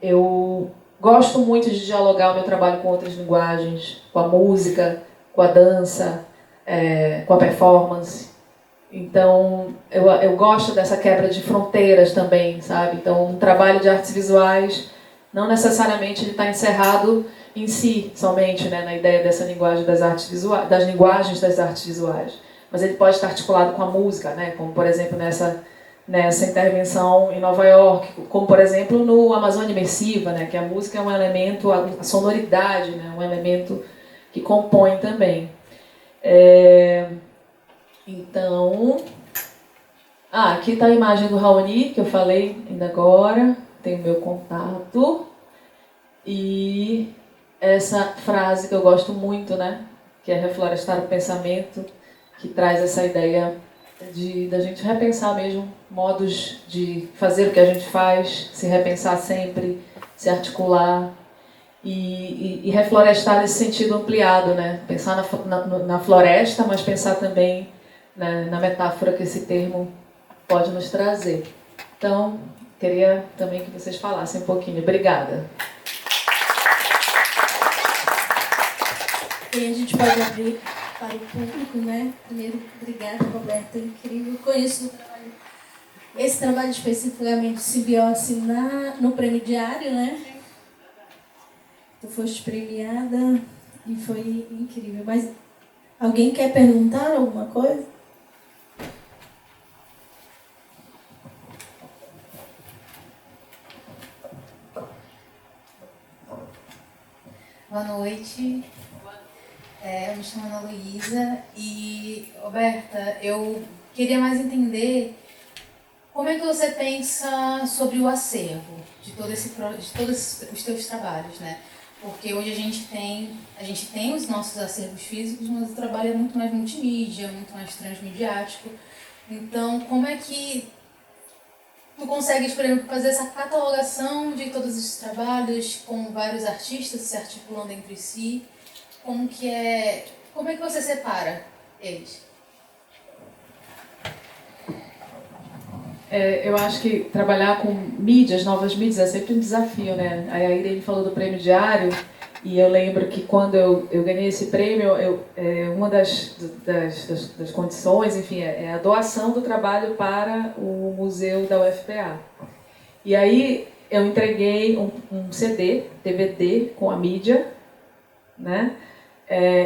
S3: Eu gosto muito de dialogar o meu trabalho com outras linguagens, com a música, com a dança, com a performance. Então, eu gosto dessa quebra de fronteiras também, sabe? Então, um trabalho de artes visuais não necessariamente ele está encerrado em si, somente, né, na ideia dessa linguagem das artes visuais, das linguagens das artes visuais, mas ele pode estar articulado com a música, né, como por exemplo nessa intervenção em Nova York, como por exemplo no Amazônia Imersiva, né, que a música é um elemento, a sonoridade, né, um elemento que compõe também. Então, aqui está a imagem do Raoni, que eu falei ainda agora, tem o meu contato, e essa frase que eu gosto muito, né, que é reflorestar o pensamento, que traz essa ideia da gente repensar mesmo modos de fazer o que a gente faz, se repensar sempre, se articular e reflorestar nesse sentido ampliado, né? Pensar na floresta, mas pensar também na metáfora que esse termo pode nos trazer. Então, queria também que vocês falassem um pouquinho. Obrigada.
S1: E a gente pode abrir para o público, né? Primeiro, obrigada, Roberta, incrível. Conheço o trabalho, esse trabalho especificamente Simbiose no Prêmio Diário, né? Tu foste premiada e foi incrível. Mas alguém quer perguntar alguma coisa?
S6: Boa noite. Eu me chamo Ana Luísa e, Roberta, eu queria mais entender como é que você pensa sobre o acervo de todos os teus trabalhos, né? Porque hoje a gente tem os nossos acervos físicos, mas o trabalho é muito mais multimídia, muito mais transmediático. Então, como é que tu consegues, por exemplo, fazer essa catalogação de todos esses trabalhos com vários artistas se articulando entre si? Como é que você separa eles?
S3: Eu acho que trabalhar com mídias, novas mídias, é sempre um desafio, né? A Irene falou do Prêmio Diário, e eu lembro que quando eu ganhei esse prêmio, uma das condições, enfim, é a doação do trabalho para o museu da UFPA. E aí eu entreguei um CD, DVD com a mídia, né?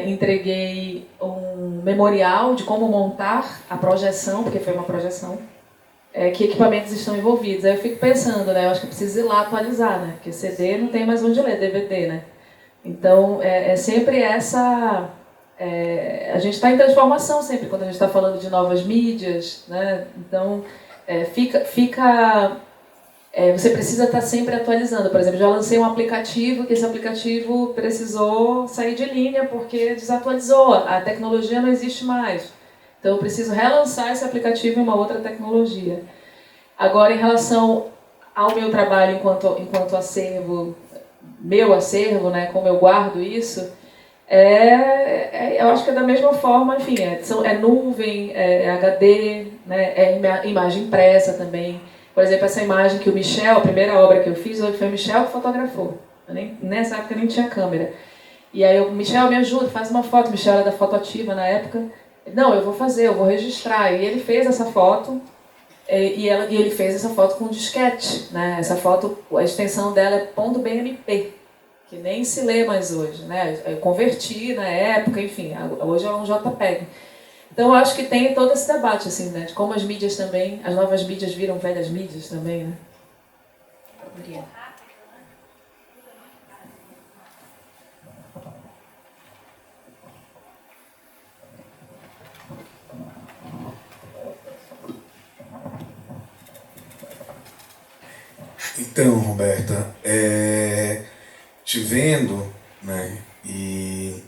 S3: Entreguei um memorial de como montar a projeção, porque foi uma projeção, que equipamentos estão envolvidos. Aí eu fico pensando, né? Eu acho que eu preciso ir lá atualizar, né? Porque CD não tem mais onde ler, DVD, né? Então, sempre essa... a gente está em transformação sempre, quando a gente está falando de novas mídias, né? Então, você precisa estar sempre atualizando. Por exemplo, já lancei um aplicativo, que esse aplicativo precisou sair de linha porque desatualizou, a tecnologia não existe mais. Então eu preciso relançar esse aplicativo em uma outra tecnologia. Agora, em relação ao meu trabalho enquanto acervo meu acervo, né, como eu guardo isso, eu acho que é da mesma forma, enfim, é nuvem, é HD, né, é imagem impressa também. Por exemplo, essa imagem que o Michel, a primeira obra que eu fiz, foi o Michel que fotografou. Nessa época nem tinha câmera. E aí o Michel me ajuda, faz uma foto. O Michel era da Foto Ativa na época. Não, eu vou fazer, eu vou registrar. E ele fez essa foto, e ele fez essa foto com disquete, né? Essa foto, a extensão dela é .bmp, que nem se lê mais hoje, né? Eu converti na época, enfim, hoje é um JPEG. Então eu acho que tem todo esse debate, assim, né? De como as mídias também, as novas mídias viram velhas mídias também, né? Obrigada.
S7: Então, Roberta, te vendo, né, e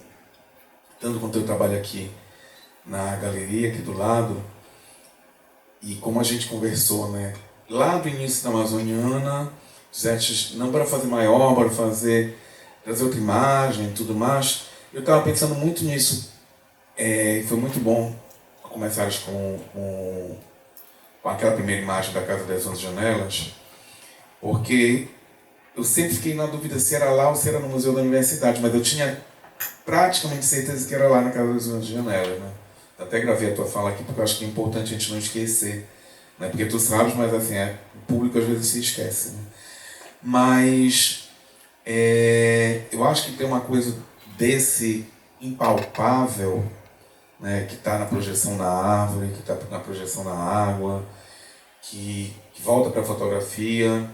S7: tanto quanto eu trabalho aqui na galeria, aqui do lado, e como a gente conversou, né, lá do início da Amazoniana, disseste, não para fazer maior, para trazer outra imagem e tudo mais, eu estava pensando muito nisso, e foi muito bom começar com aquela primeira imagem da Casa das 11 Janelas, porque eu sempre fiquei na dúvida se era lá ou se era no Museu da Universidade, mas eu tinha praticamente certeza que era lá na Casa das 11 Janelas, né? Até gravei a tua fala aqui porque eu acho que é importante a gente não esquecer, né? Porque tu sabes, mas assim, o público às vezes se esquece, né? Mas eu acho que tem uma coisa desse impalpável, né, que está na projeção na árvore, que está na projeção na água, que volta para a fotografia.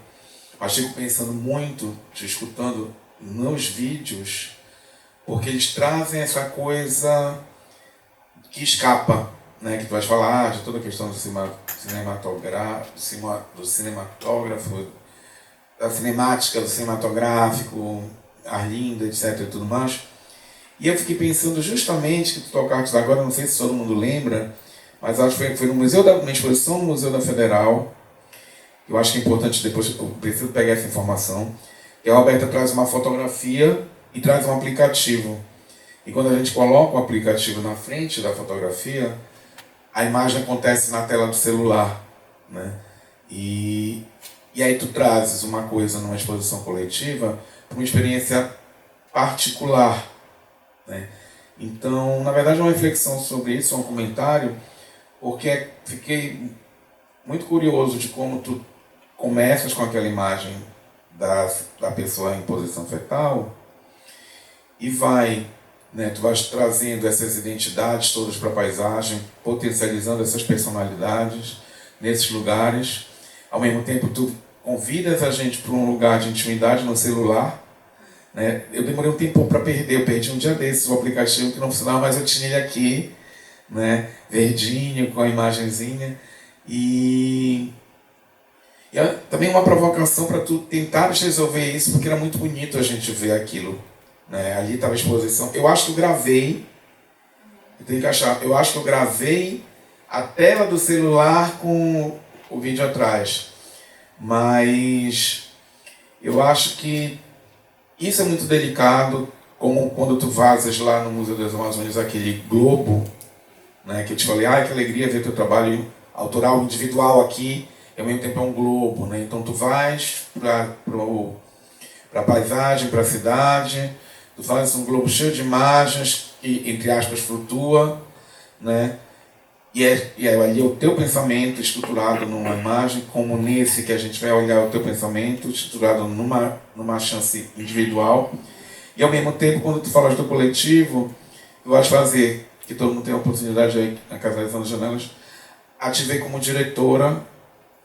S7: Mas fico pensando muito, te escutando nos vídeos, porque eles trazem essa coisa que escapa, né? Que tu vais falar de toda a questão do cinematógrafo, da cinemática, do cinematográfico, Arlinda, etc. e tudo mais. E eu fiquei pensando justamente que tu tocaste agora, não sei se todo mundo lembra, mas acho que foi no museu uma exposição no Museu da Federal. Eu acho que é importante depois, eu preciso pegar essa informação. E a Roberta traz uma fotografia e traz um aplicativo. E quando a gente coloca o aplicativo na frente da fotografia, a imagem acontece na tela do celular, né? E aí tu trazes uma coisa numa exposição coletiva para uma experiência particular, né? Então, na verdade, é uma reflexão sobre isso, é um comentário, porque fiquei muito curioso de como tu começas com aquela imagem da pessoa em posição fetal e tu vais trazendo essas identidades todas para a paisagem, potencializando essas personalidades nesses lugares. Ao mesmo tempo, tu convidas a gente para um lugar de intimidade no celular, né? Eu demorei um tempo para perder, eu perdi um dia desses o aplicativo que não funcionava, mas eu tinha ele aqui, né? Verdinho, com a imagenzinha. E também uma provocação para tu tentares resolver isso, porque era muito bonito a gente ver aquilo, né? Ali estava a exposição. Eu acho que eu gravei, eu acho que eu gravei a tela do celular com o vídeo atrás. Mas eu acho que isso é muito delicado, como quando tu vazas lá no Museu das Amazônias aquele globo, né, que eu te falei, que alegria ver teu trabalho autoral individual aqui, e ao mesmo tempo é um globo, né? Então tu vais para a paisagem, para a cidade, tu fazes um globo cheio de imagens que, entre aspas, flutua, né? E ali é o teu pensamento estruturado numa imagem, como nesse que a gente vai olhar o teu pensamento estruturado numa chance individual. E ao mesmo tempo, quando tu falas do coletivo, tu vais fazer, que todo mundo tem a oportunidade aí na Casa das 11 Janelas, a te ver como diretora,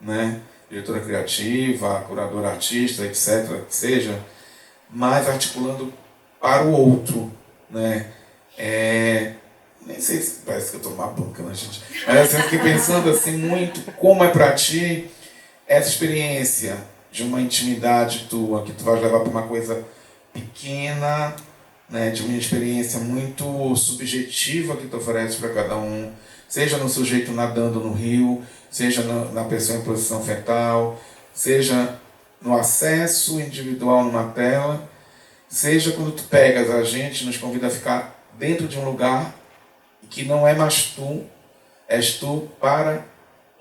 S7: né? Diretora criativa, curadora artista, etc., que seja, mas articulando para o outro, né? Nem sei se parece que eu estou uma banca, né, gente? Mas assim, eu fiquei pensando assim, muito como é para ti essa experiência de uma intimidade tua, que tu vais levar para uma coisa pequena, né, de uma experiência muito subjetiva que tu oferece para cada um, seja no sujeito nadando no rio, seja na pessoa em posição fetal, seja no acesso individual numa tela, seja quando tu pegas a gente, nos convida a ficar dentro de um lugar que não é mais tu, és tu para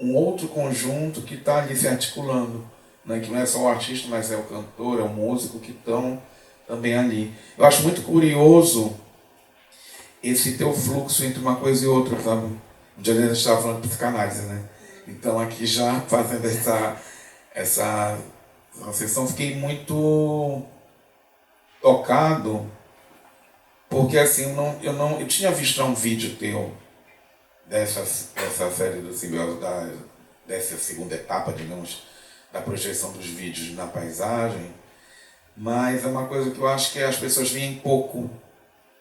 S7: um outro conjunto que está ali se articulando, né? Que não é só o artista, mas é o cantor, é o músico que estão também ali. Eu acho muito curioso esse teu fluxo entre uma coisa e outra, sabe? Um dia a gente estava falando de psicanálise, né? Então aqui já fazendo essa sessão, fiquei muito tocado, porque assim, eu tinha visto já um vídeo teu dessa série do Simbiose, dessa segunda etapa, digamos, da projeção dos vídeos na paisagem, mas é uma coisa que eu acho que as pessoas veem pouco,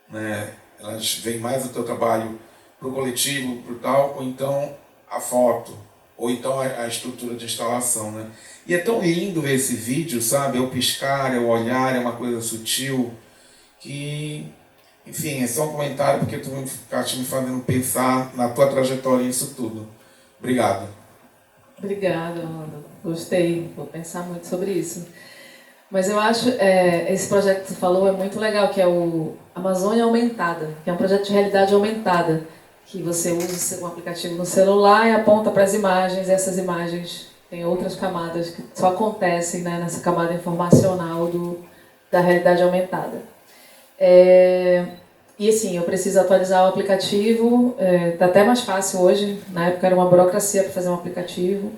S7: né? Elas veem mais o teu trabalho para o coletivo, para o tal, ou então a foto, ou então a estrutura de instalação, né? E é tão lindo ver esse vídeo, sabe? É o piscar, é o olhar, é uma coisa sutil, que, enfim, é só um comentário porque tu ficaste me fazendo pensar na tua trajetória nisso tudo. Obrigado.
S3: Obrigada, Amanda. Gostei, vou pensar muito sobre isso. Mas eu acho, esse projeto que você falou é muito legal, que é o Amazônia Aumentada, que é um projeto de realidade aumentada, que você usa um aplicativo no celular e aponta para as imagens, e essas imagens têm outras camadas que só acontecem, né, nessa camada informacional da realidade aumentada. E assim, eu preciso atualizar o aplicativo, está até mais fácil hoje, na época era uma burocracia para fazer um aplicativo.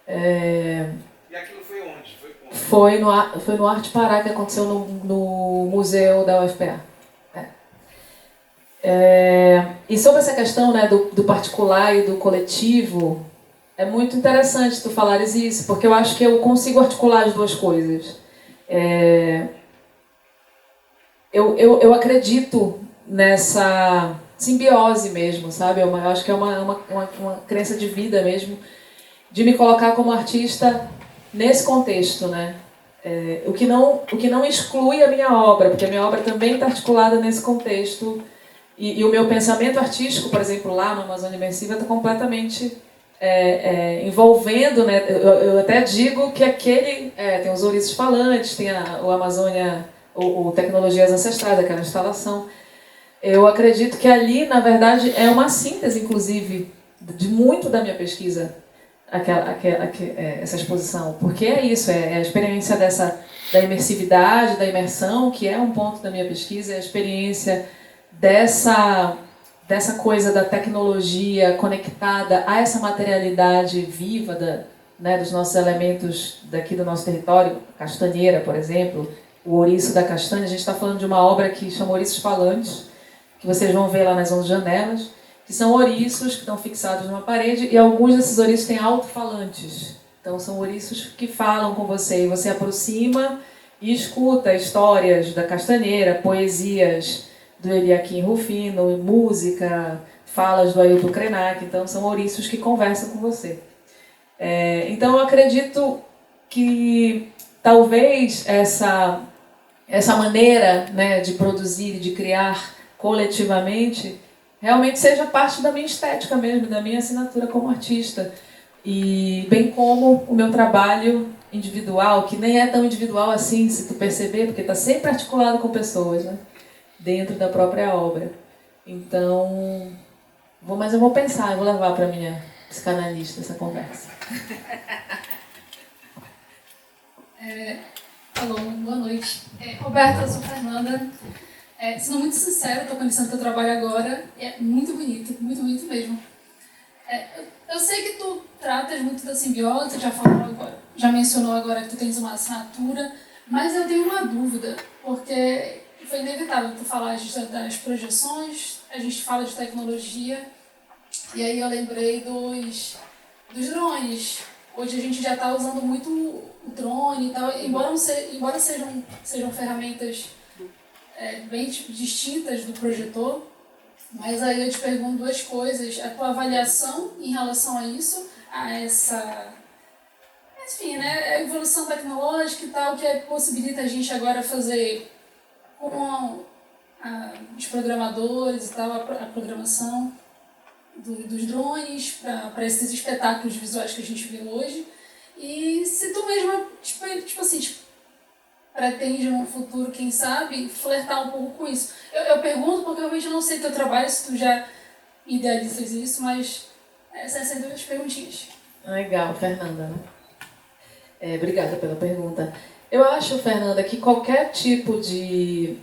S7: E aquilo foi onde?
S3: Foi no Arte Pará, que aconteceu no museu da UFPA. E sobre essa questão, né, do particular e do coletivo, é muito interessante tu falares isso, porque eu acho que eu consigo articular as duas coisas. Eu acredito nessa simbiose mesmo, sabe? Eu acho que é uma crença de vida mesmo, de me colocar como artista nesse contexto, né? O que não exclui a minha obra, porque a minha obra também está articulada nesse contexto. E o meu pensamento artístico, por exemplo, lá no Amazônia Imersiva, está completamente envolvendo, né? Eu até digo que tem os ouriços falantes, tem o Amazônia, o Tecnologias Ancestrais, aquela instalação. Eu acredito que ali, na verdade, é uma síntese, inclusive, de muito da minha pesquisa, essa exposição, porque é isso, é a experiência da imersividade, da imersão, que é um ponto da minha pesquisa, é a experiência dessa coisa da tecnologia conectada a essa materialidade viva né, dos nossos elementos daqui do nosso território, castanheira, por exemplo, o ouriço da castanha. A gente está falando de uma obra que chama Ouriços Falantes, que vocês vão ver lá nas 11 janelas, que são ouriços que estão fixados numa parede, e alguns desses ouriços têm alto-falantes. Então são ouriços que falam com você, e você aproxima e escuta histórias da castanheira, poesias do Eliakim Rufino, música, falas do Ailton Krenak. Então são ouriços que conversam com você. Então eu acredito que talvez essa maneira, né, de produzir e de criar coletivamente realmente seja parte da minha estética mesmo, da minha assinatura como artista. E bem como o meu trabalho individual, que nem é tão individual assim, se tu perceber, porque está sempre articulado com pessoas, né, dentro da própria obra. Então, mas eu vou pensar, eu vou levar para a minha psicanalista essa conversa.
S8: Alô, boa noite. Roberta, eu sou Fernanda. Sendo muito sincera, estou conhecendo o teu trabalho agora. É muito bonito mesmo. Eu sei que tu tratas muito da simbiose, já mencionou agora que tu tens uma assinatura, mas eu tenho uma dúvida, porque foi inevitável tu falar das projeções, a gente fala de tecnologia, e aí eu lembrei dos drones. Hoje a gente já está usando muito o drone e tal, embora sejam ferramentas bem distintas do projetor, mas aí eu te pergunto duas coisas: a tua avaliação em relação a isso, enfim, né, a evolução tecnológica e tal, que possibilita a gente agora fazer com os programadores e tal, a programação dos drones para esses espetáculos visuais que a gente vê hoje. E se tu mesma, pretende no futuro, quem sabe, flertar um pouco com isso. Eu pergunto porque realmente eu não sei teu trabalho, se tu já idealizas isso, mas essas são duas perguntinhas.
S3: Legal, Fernanda, né? Obrigada pela pergunta. Eu acho, Fernanda, que qualquer tipo de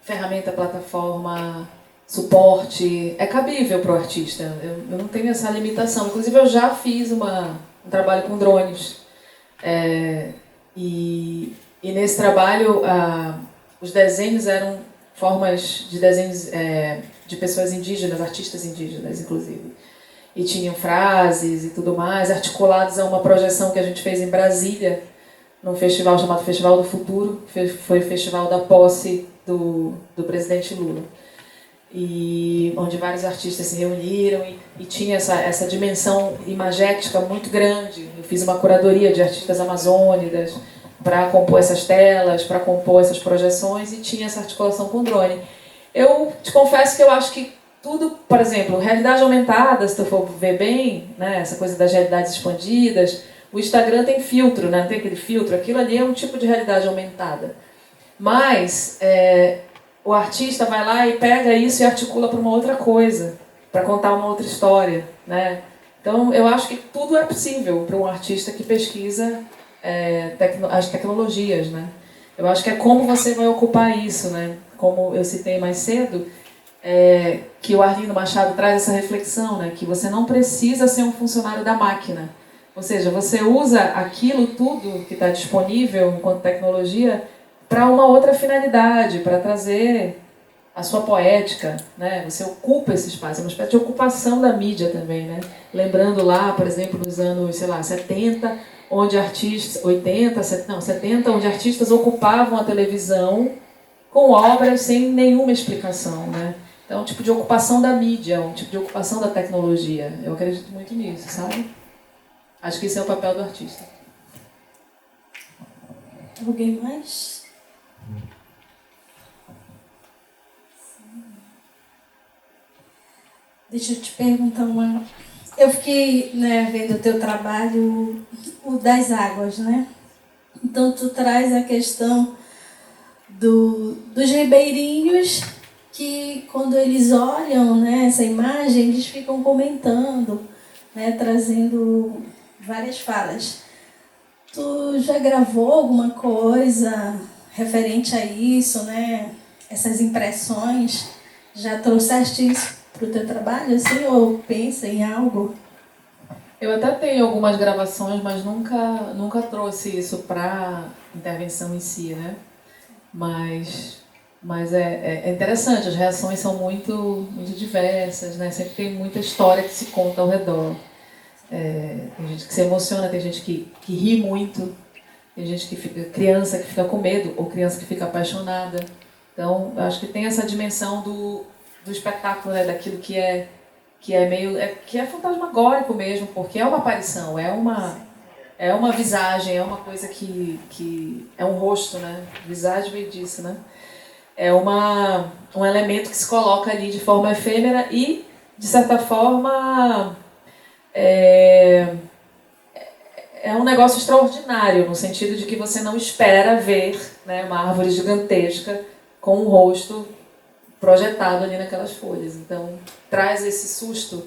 S3: ferramenta, plataforma, suporte é cabível para o artista. Eu não tenho essa limitação. Inclusive, eu já fiz um trabalho com drones. E nesse trabalho, os desenhos eram formas de desenhos de pessoas indígenas, artistas indígenas, inclusive. E tinham frases e tudo mais, articulados a uma projeção que a gente fez em Brasília, num festival chamado Festival do Futuro, que foi o festival da posse do presidente Lula. E onde vários artistas se reuniram e tinha essa dimensão imagética muito grande. Eu fiz uma curadoria de artistas amazônicas para compor essas telas, para compor essas projeções, e tinha essa articulação com o drone. Eu te confesso que eu acho que tudo, por exemplo, realidade aumentada, se tu for ver bem, né, essa coisa das realidades expandidas, o Instagram tem filtro, né, não tem aquele filtro, aquilo ali é um tipo de realidade aumentada. Mas o artista vai lá e pega isso e articula para uma outra coisa, para contar uma outra história, né? Então, eu acho que tudo é possível para um artista que pesquisa as tecnologias, né? Eu acho que é como você vai ocupar isso, né? Como eu citei mais cedo, que o Arlindo Machado traz essa reflexão, né? Que você não precisa ser um funcionário da máquina. Ou seja, você usa aquilo tudo que está disponível enquanto tecnologia para uma outra finalidade, para trazer a sua poética, né? Você ocupa esse espaço, é uma espécie de ocupação da mídia também, né? Lembrando lá, por exemplo, nos anos, 70, onde artistas, 70, onde artistas ocupavam a televisão com obras sem nenhuma explicação, né? Então, é um tipo de ocupação da mídia, um tipo de ocupação da tecnologia. Eu acredito muito nisso, sabe? Acho que esse é o papel do artista.
S1: Alguém mais? Deixa eu te perguntar uma... Eu fiquei, né, vendo o teu trabalho, o das águas, né? Então, tu traz a questão dos ribeirinhos que, quando eles olham, né, essa imagem, eles ficam comentando, né, trazendo várias falas. Tu já gravou alguma coisa referente a isso, né? Essas impressões? Já trouxeste isso para o teu trabalho, assim, ou pensa em algo?
S3: Eu até tenho algumas gravações, mas nunca trouxe isso para intervenção em si, né? Mas é interessante, as reações são muito diversas, né? Sempre tem muita história que se conta ao redor. Tem gente que se emociona, tem gente que ri muito, tem gente que fica, criança que fica com medo, ou criança que fica apaixonada. Então, eu acho que tem essa dimensão do espetáculo, né? Daquilo que é meio, que é fantasmagórico mesmo, porque é uma aparição, é uma visagem, é uma coisa que é um rosto, né? Visagem veio disso, né? É um elemento que se coloca ali de forma efêmera e, de certa forma, é um negócio extraordinário, no sentido de que você não espera ver, né, uma árvore gigantesca com um rosto projetado ali naquelas folhas. Então, traz esse susto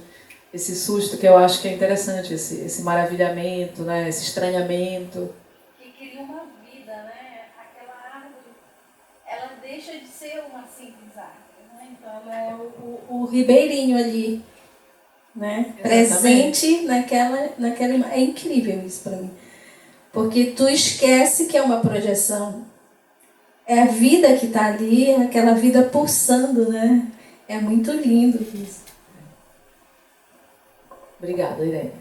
S3: que eu acho que é interessante, esse maravilhamento, né, esse estranhamento.
S1: Que cria uma vida, né? Aquela árvore, ela deixa de ser uma simples árvore, né? Então, ela é o ribeirinho ali, né? Presente naquela... É incrível isso para mim. Porque tu esquece que é uma projeção. É a vida que está ali, é aquela vida pulsando, né? É muito lindo isso.
S3: Obrigada, Irene.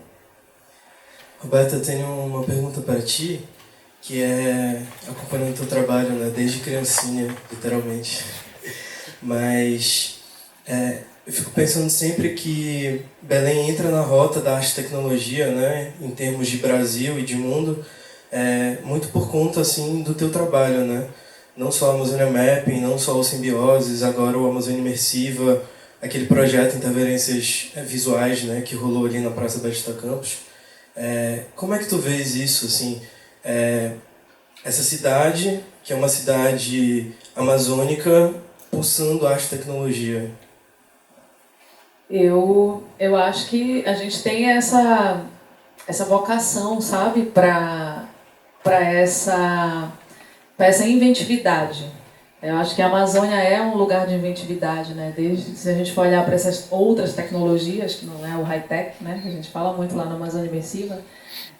S9: Roberta, eu tenho uma pergunta para ti, que é acompanhando o teu trabalho, né, desde criancinha, literalmente. Mas eu fico pensando sempre que Belém entra na rota da arte e tecnologia, né, em termos de Brasil e de mundo, muito por conta assim, do teu trabalho, né? Não só a Amazônia Mapping, não só o Simbioses, agora o Amazônia Imersiva, aquele projeto Interferências Visuais, né, que rolou ali na Praça Batista Campos. Como é que tu vês isso, assim? essa cidade, que é uma cidade amazônica, pulsando arte e tecnologia?
S3: Eu acho que a gente tem essa vocação, sabe, para essa inventividade. Eu acho que a Amazônia é um lugar de inventividade, né? Desde se a gente for olhar para essas outras tecnologias, que não é o high-tech, né? Que a gente fala muito lá na Amazônia Imersiva,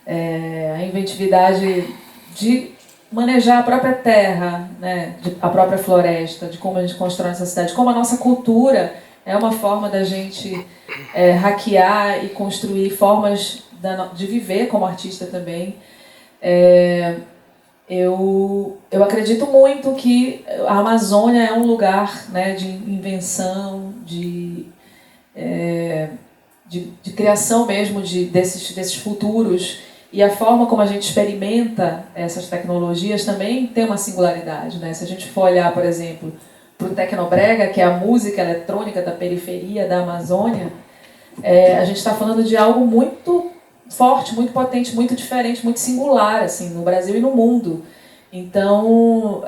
S3: a inventividade de manejar a própria terra, né? A própria floresta, de como a gente constrói essa cidade, como a nossa cultura é uma forma da gente hackear e construir formas de viver como artista também. Eu acredito muito que a Amazônia é um lugar, né, de invenção, de criação mesmo desses futuros. E a forma como a gente experimenta essas tecnologias também tem uma singularidade, né? Se a gente for olhar, por exemplo, para o Tecnobrega, que é a música eletrônica da periferia da Amazônia, a gente está falando de algo muito forte, muito potente, muito diferente, muito singular, assim, no Brasil e no mundo. Então,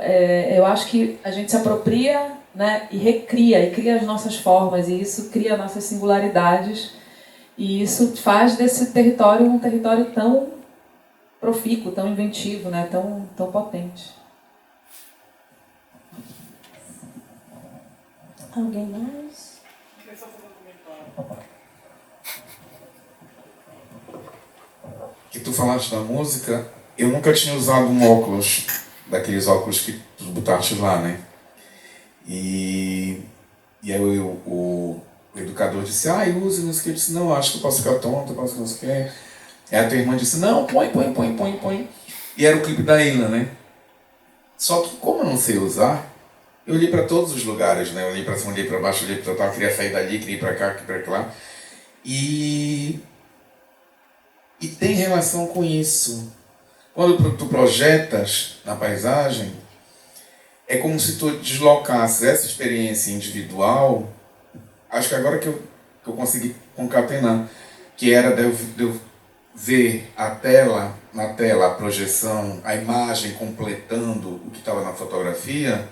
S3: eu acho que a gente se apropria, né, e recria, e cria as nossas formas, e isso cria nossas singularidades, e isso faz desse território um território tão profícuo, tão inventivo, né, tão potente.
S1: Alguém mais?
S7: Que tu falaste da música, eu nunca tinha usado um óculos, daqueles óculos que tu botaste lá, né? E aí o educador disse, use, não sei o que. Eu disse, não, acho que eu posso ficar tonto, eu posso não sei o que. Aí a tua irmã disse, não, põe. E era o clipe da Ilha, né? Só que como eu não sei usar, eu olhei para todos os lugares, né? Eu olhei para cima, olhei para baixo, olhei para tal, queria sair dali, queria ir para cá, queria ir para lá. E tem relação com isso. Quando tu projetas na paisagem, é como se tu deslocasse essa experiência individual. Acho que agora que eu consegui concatenar, que era de eu ver na tela, a projeção, a imagem completando o que estava na fotografia,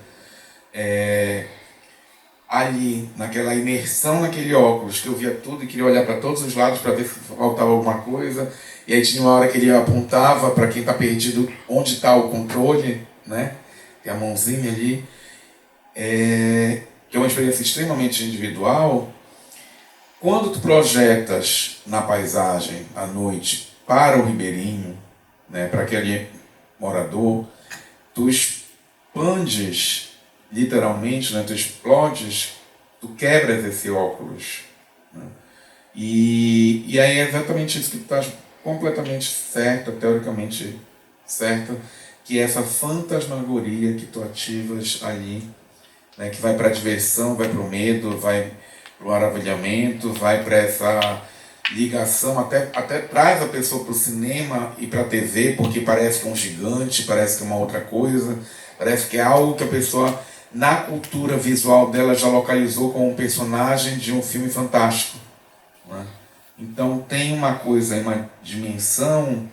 S7: ali, naquela imersão naquele óculos, que eu via tudo e queria olhar para todos os lados para ver se faltava alguma coisa, e aí tinha uma hora que ele apontava para quem está perdido onde está o controle, né? Tem a mãozinha ali, que é uma experiência extremamente individual. Quando tu projetas na paisagem à noite para o ribeirinho, né, para aquele morador, tu expandes literalmente, né, tu explodes, tu quebras esse óculos, né? E aí é exatamente isso que tu estás completamente certa, teoricamente certa, que é essa fantasmagoria que tu ativas ali, né, que vai para a diversão, vai para o medo, vai para o maravilhamento, vai para essa ligação, até traz a pessoa para o cinema e para a TV, porque parece que é um gigante, parece que é uma outra coisa, parece que é algo que a pessoa, na cultura visual dela, já localizou como um personagem de um filme fantástico, né? Então tem uma coisa, uma dimensão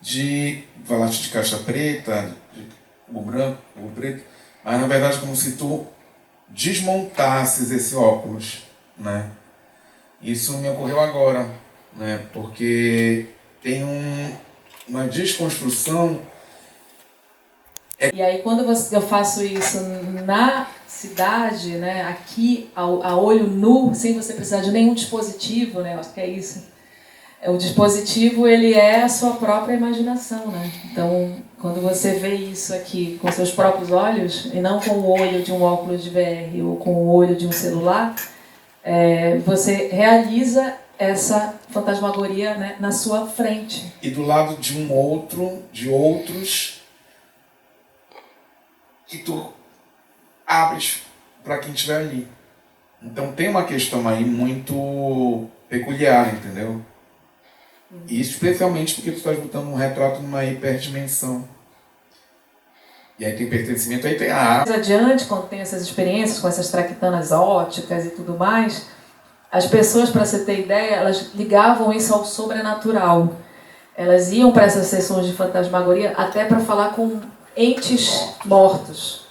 S7: de, falaste de caixa preta, de cubo branco, cubo preto, mas na verdade como se tu desmontasses esse óculos, né? Isso me ocorreu agora, né? Porque tem uma desconstrução.
S3: E aí quando eu faço isso na cidade, né, aqui a olho nu, sem você precisar de nenhum dispositivo, né, eu acho que é isso. O dispositivo, ele é a sua própria imaginação, né? Então, quando você vê isso aqui com seus próprios olhos, e não com o olho de um óculos de VR ou com o olho de um celular, você realiza essa fantasmagoria, né, na sua frente.
S7: E do lado de outros, que tu abres para quem estiver ali. Então tem uma questão aí muito peculiar, entendeu? E especialmente porque tu estás botando um retrato numa hiperdimensão. E aí tem pertencimento, aí tem a arte.
S3: Mais adiante, quando tem essas experiências com essas traquitanas óticas e tudo mais, as pessoas, para você ter ideia, elas ligavam isso ao sobrenatural. elas iam para essas sessões de fantasmagoria até para falar com entes mortos.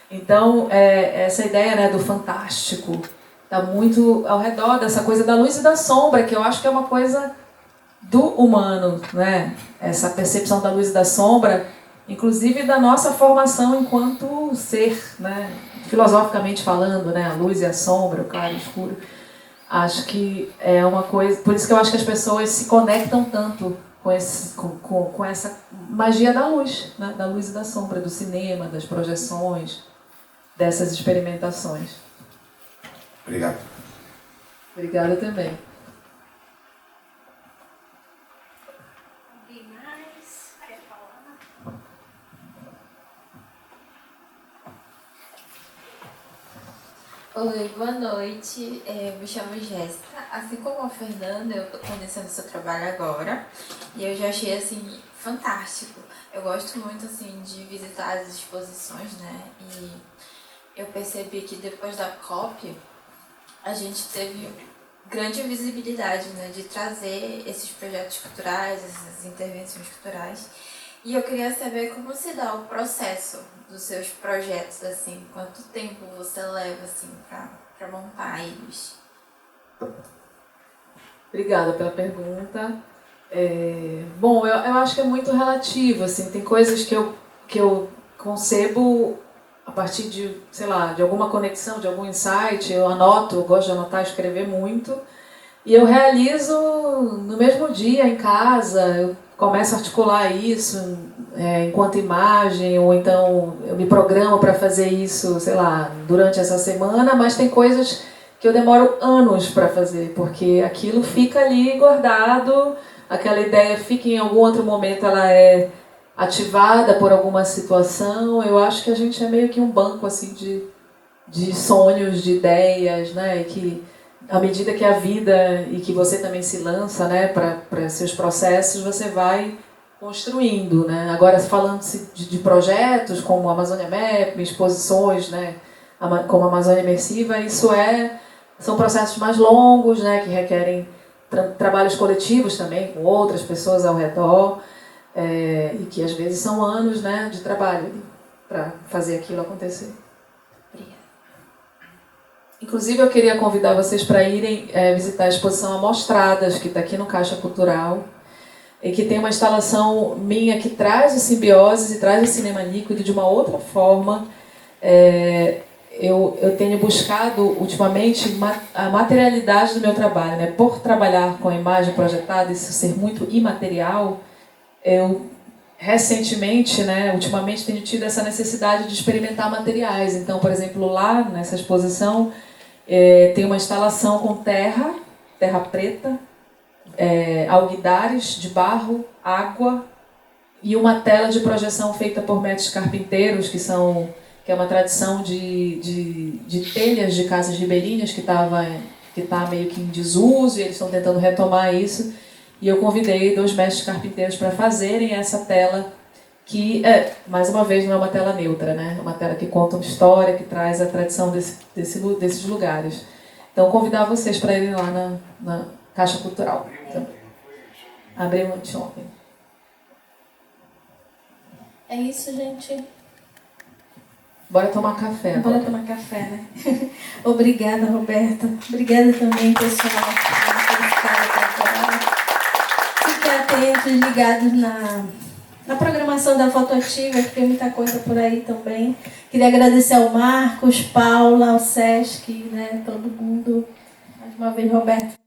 S3: Então, essa ideia, né, do fantástico está muito ao redor dessa coisa da luz e da sombra, que eu acho que é uma coisa do humano, né? Essa percepção da luz e da sombra, inclusive da nossa formação enquanto ser, né? Filosoficamente falando, né? A luz e a sombra, o claro e o escuro. Acho que é uma coisa... Por isso que eu acho que as pessoas se conectam tanto com essa magia da luz, né? Da luz e da sombra, do cinema, das projeções, dessas experimentações.
S7: Obrigado.
S3: Obrigada também.
S10: Alguém mais quer falar?
S11: Oi, boa noite. Eu me chamo Jéssica. Assim como a Fernanda, eu estou conhecendo o seu trabalho agora e eu já achei assim fantástico. Eu gosto muito assim de visitar as exposições, né? E eu percebi que depois da COP a gente teve grande visibilidade, né, de trazer esses projetos culturais, essas intervenções culturais. E eu queria saber como se dá o processo dos seus projetos, assim, quanto tempo você leva assim para montar eles?
S3: Obrigada pela pergunta. Bom, eu acho que é muito relativo, assim, tem coisas que eu concebo a partir de, sei lá, de alguma conexão, de algum insight, eu anoto, eu gosto de anotar, escrever muito, e eu realizo no mesmo dia, em casa, eu começo a articular isso enquanto imagem, ou então eu me programo para fazer isso, sei lá, durante essa semana, mas tem coisas que eu demoro anos para fazer, porque aquilo fica ali guardado, aquela ideia fica em algum outro momento, ela é ativada por alguma situação. Eu acho que a gente é meio que um banco assim de sonhos, de ideias, né? E que à medida que a vida e que você também se lança, né, para seus processos, você vai construindo, né? Agora, falando-se de projetos como a Amazônia Map, exposições, né, como a Amazônia Imersiva, são processos mais longos, né, que requerem trabalhos coletivos também, com outras pessoas ao redor, e que às vezes são anos, né, de trabalho para fazer aquilo acontecer.
S11: Obrigada.
S3: Inclusive, eu queria convidar vocês para irem visitar a exposição Amostradas, que está aqui no Caixa Cultural, e que tem uma instalação minha que traz o simbiose e traz o cinema líquido de uma outra forma. Eu tenho buscado, ultimamente, a materialidade do meu trabalho, né? Por trabalhar com a imagem projetada, isso ser muito imaterial, eu recentemente, né, ultimamente, tenho tido essa necessidade de experimentar materiais. Então, por exemplo, lá nessa exposição, tem uma instalação com terra preta, alguidares de barro, água e uma tela de projeção feita por mestres carpinteiros, que é uma tradição de telhas de casas ribeirinhas que está meio que em desuso, e eles estão tentando retomar isso. E eu convidei 2 mestres carpinteiros para fazerem essa tela, que, mais uma vez, não é uma tela neutra, né? É uma tela que conta uma história, que traz a tradição desses lugares. Então, convidar vocês para irem lá na Caixa Cultural. Abriu anteontem.
S1: É isso, gente.
S3: Bora tomar café agora.
S1: Bora tomar café, né? Obrigada, Roberta. Obrigada também, pessoal, por ficar até agora. Fiquem atentos, ligados na programação da Fotoativa, que tem muita coisa por aí também. Queria agradecer ao Marcos, Paula, ao Sesc, né, todo mundo. Mais uma vez, Roberto.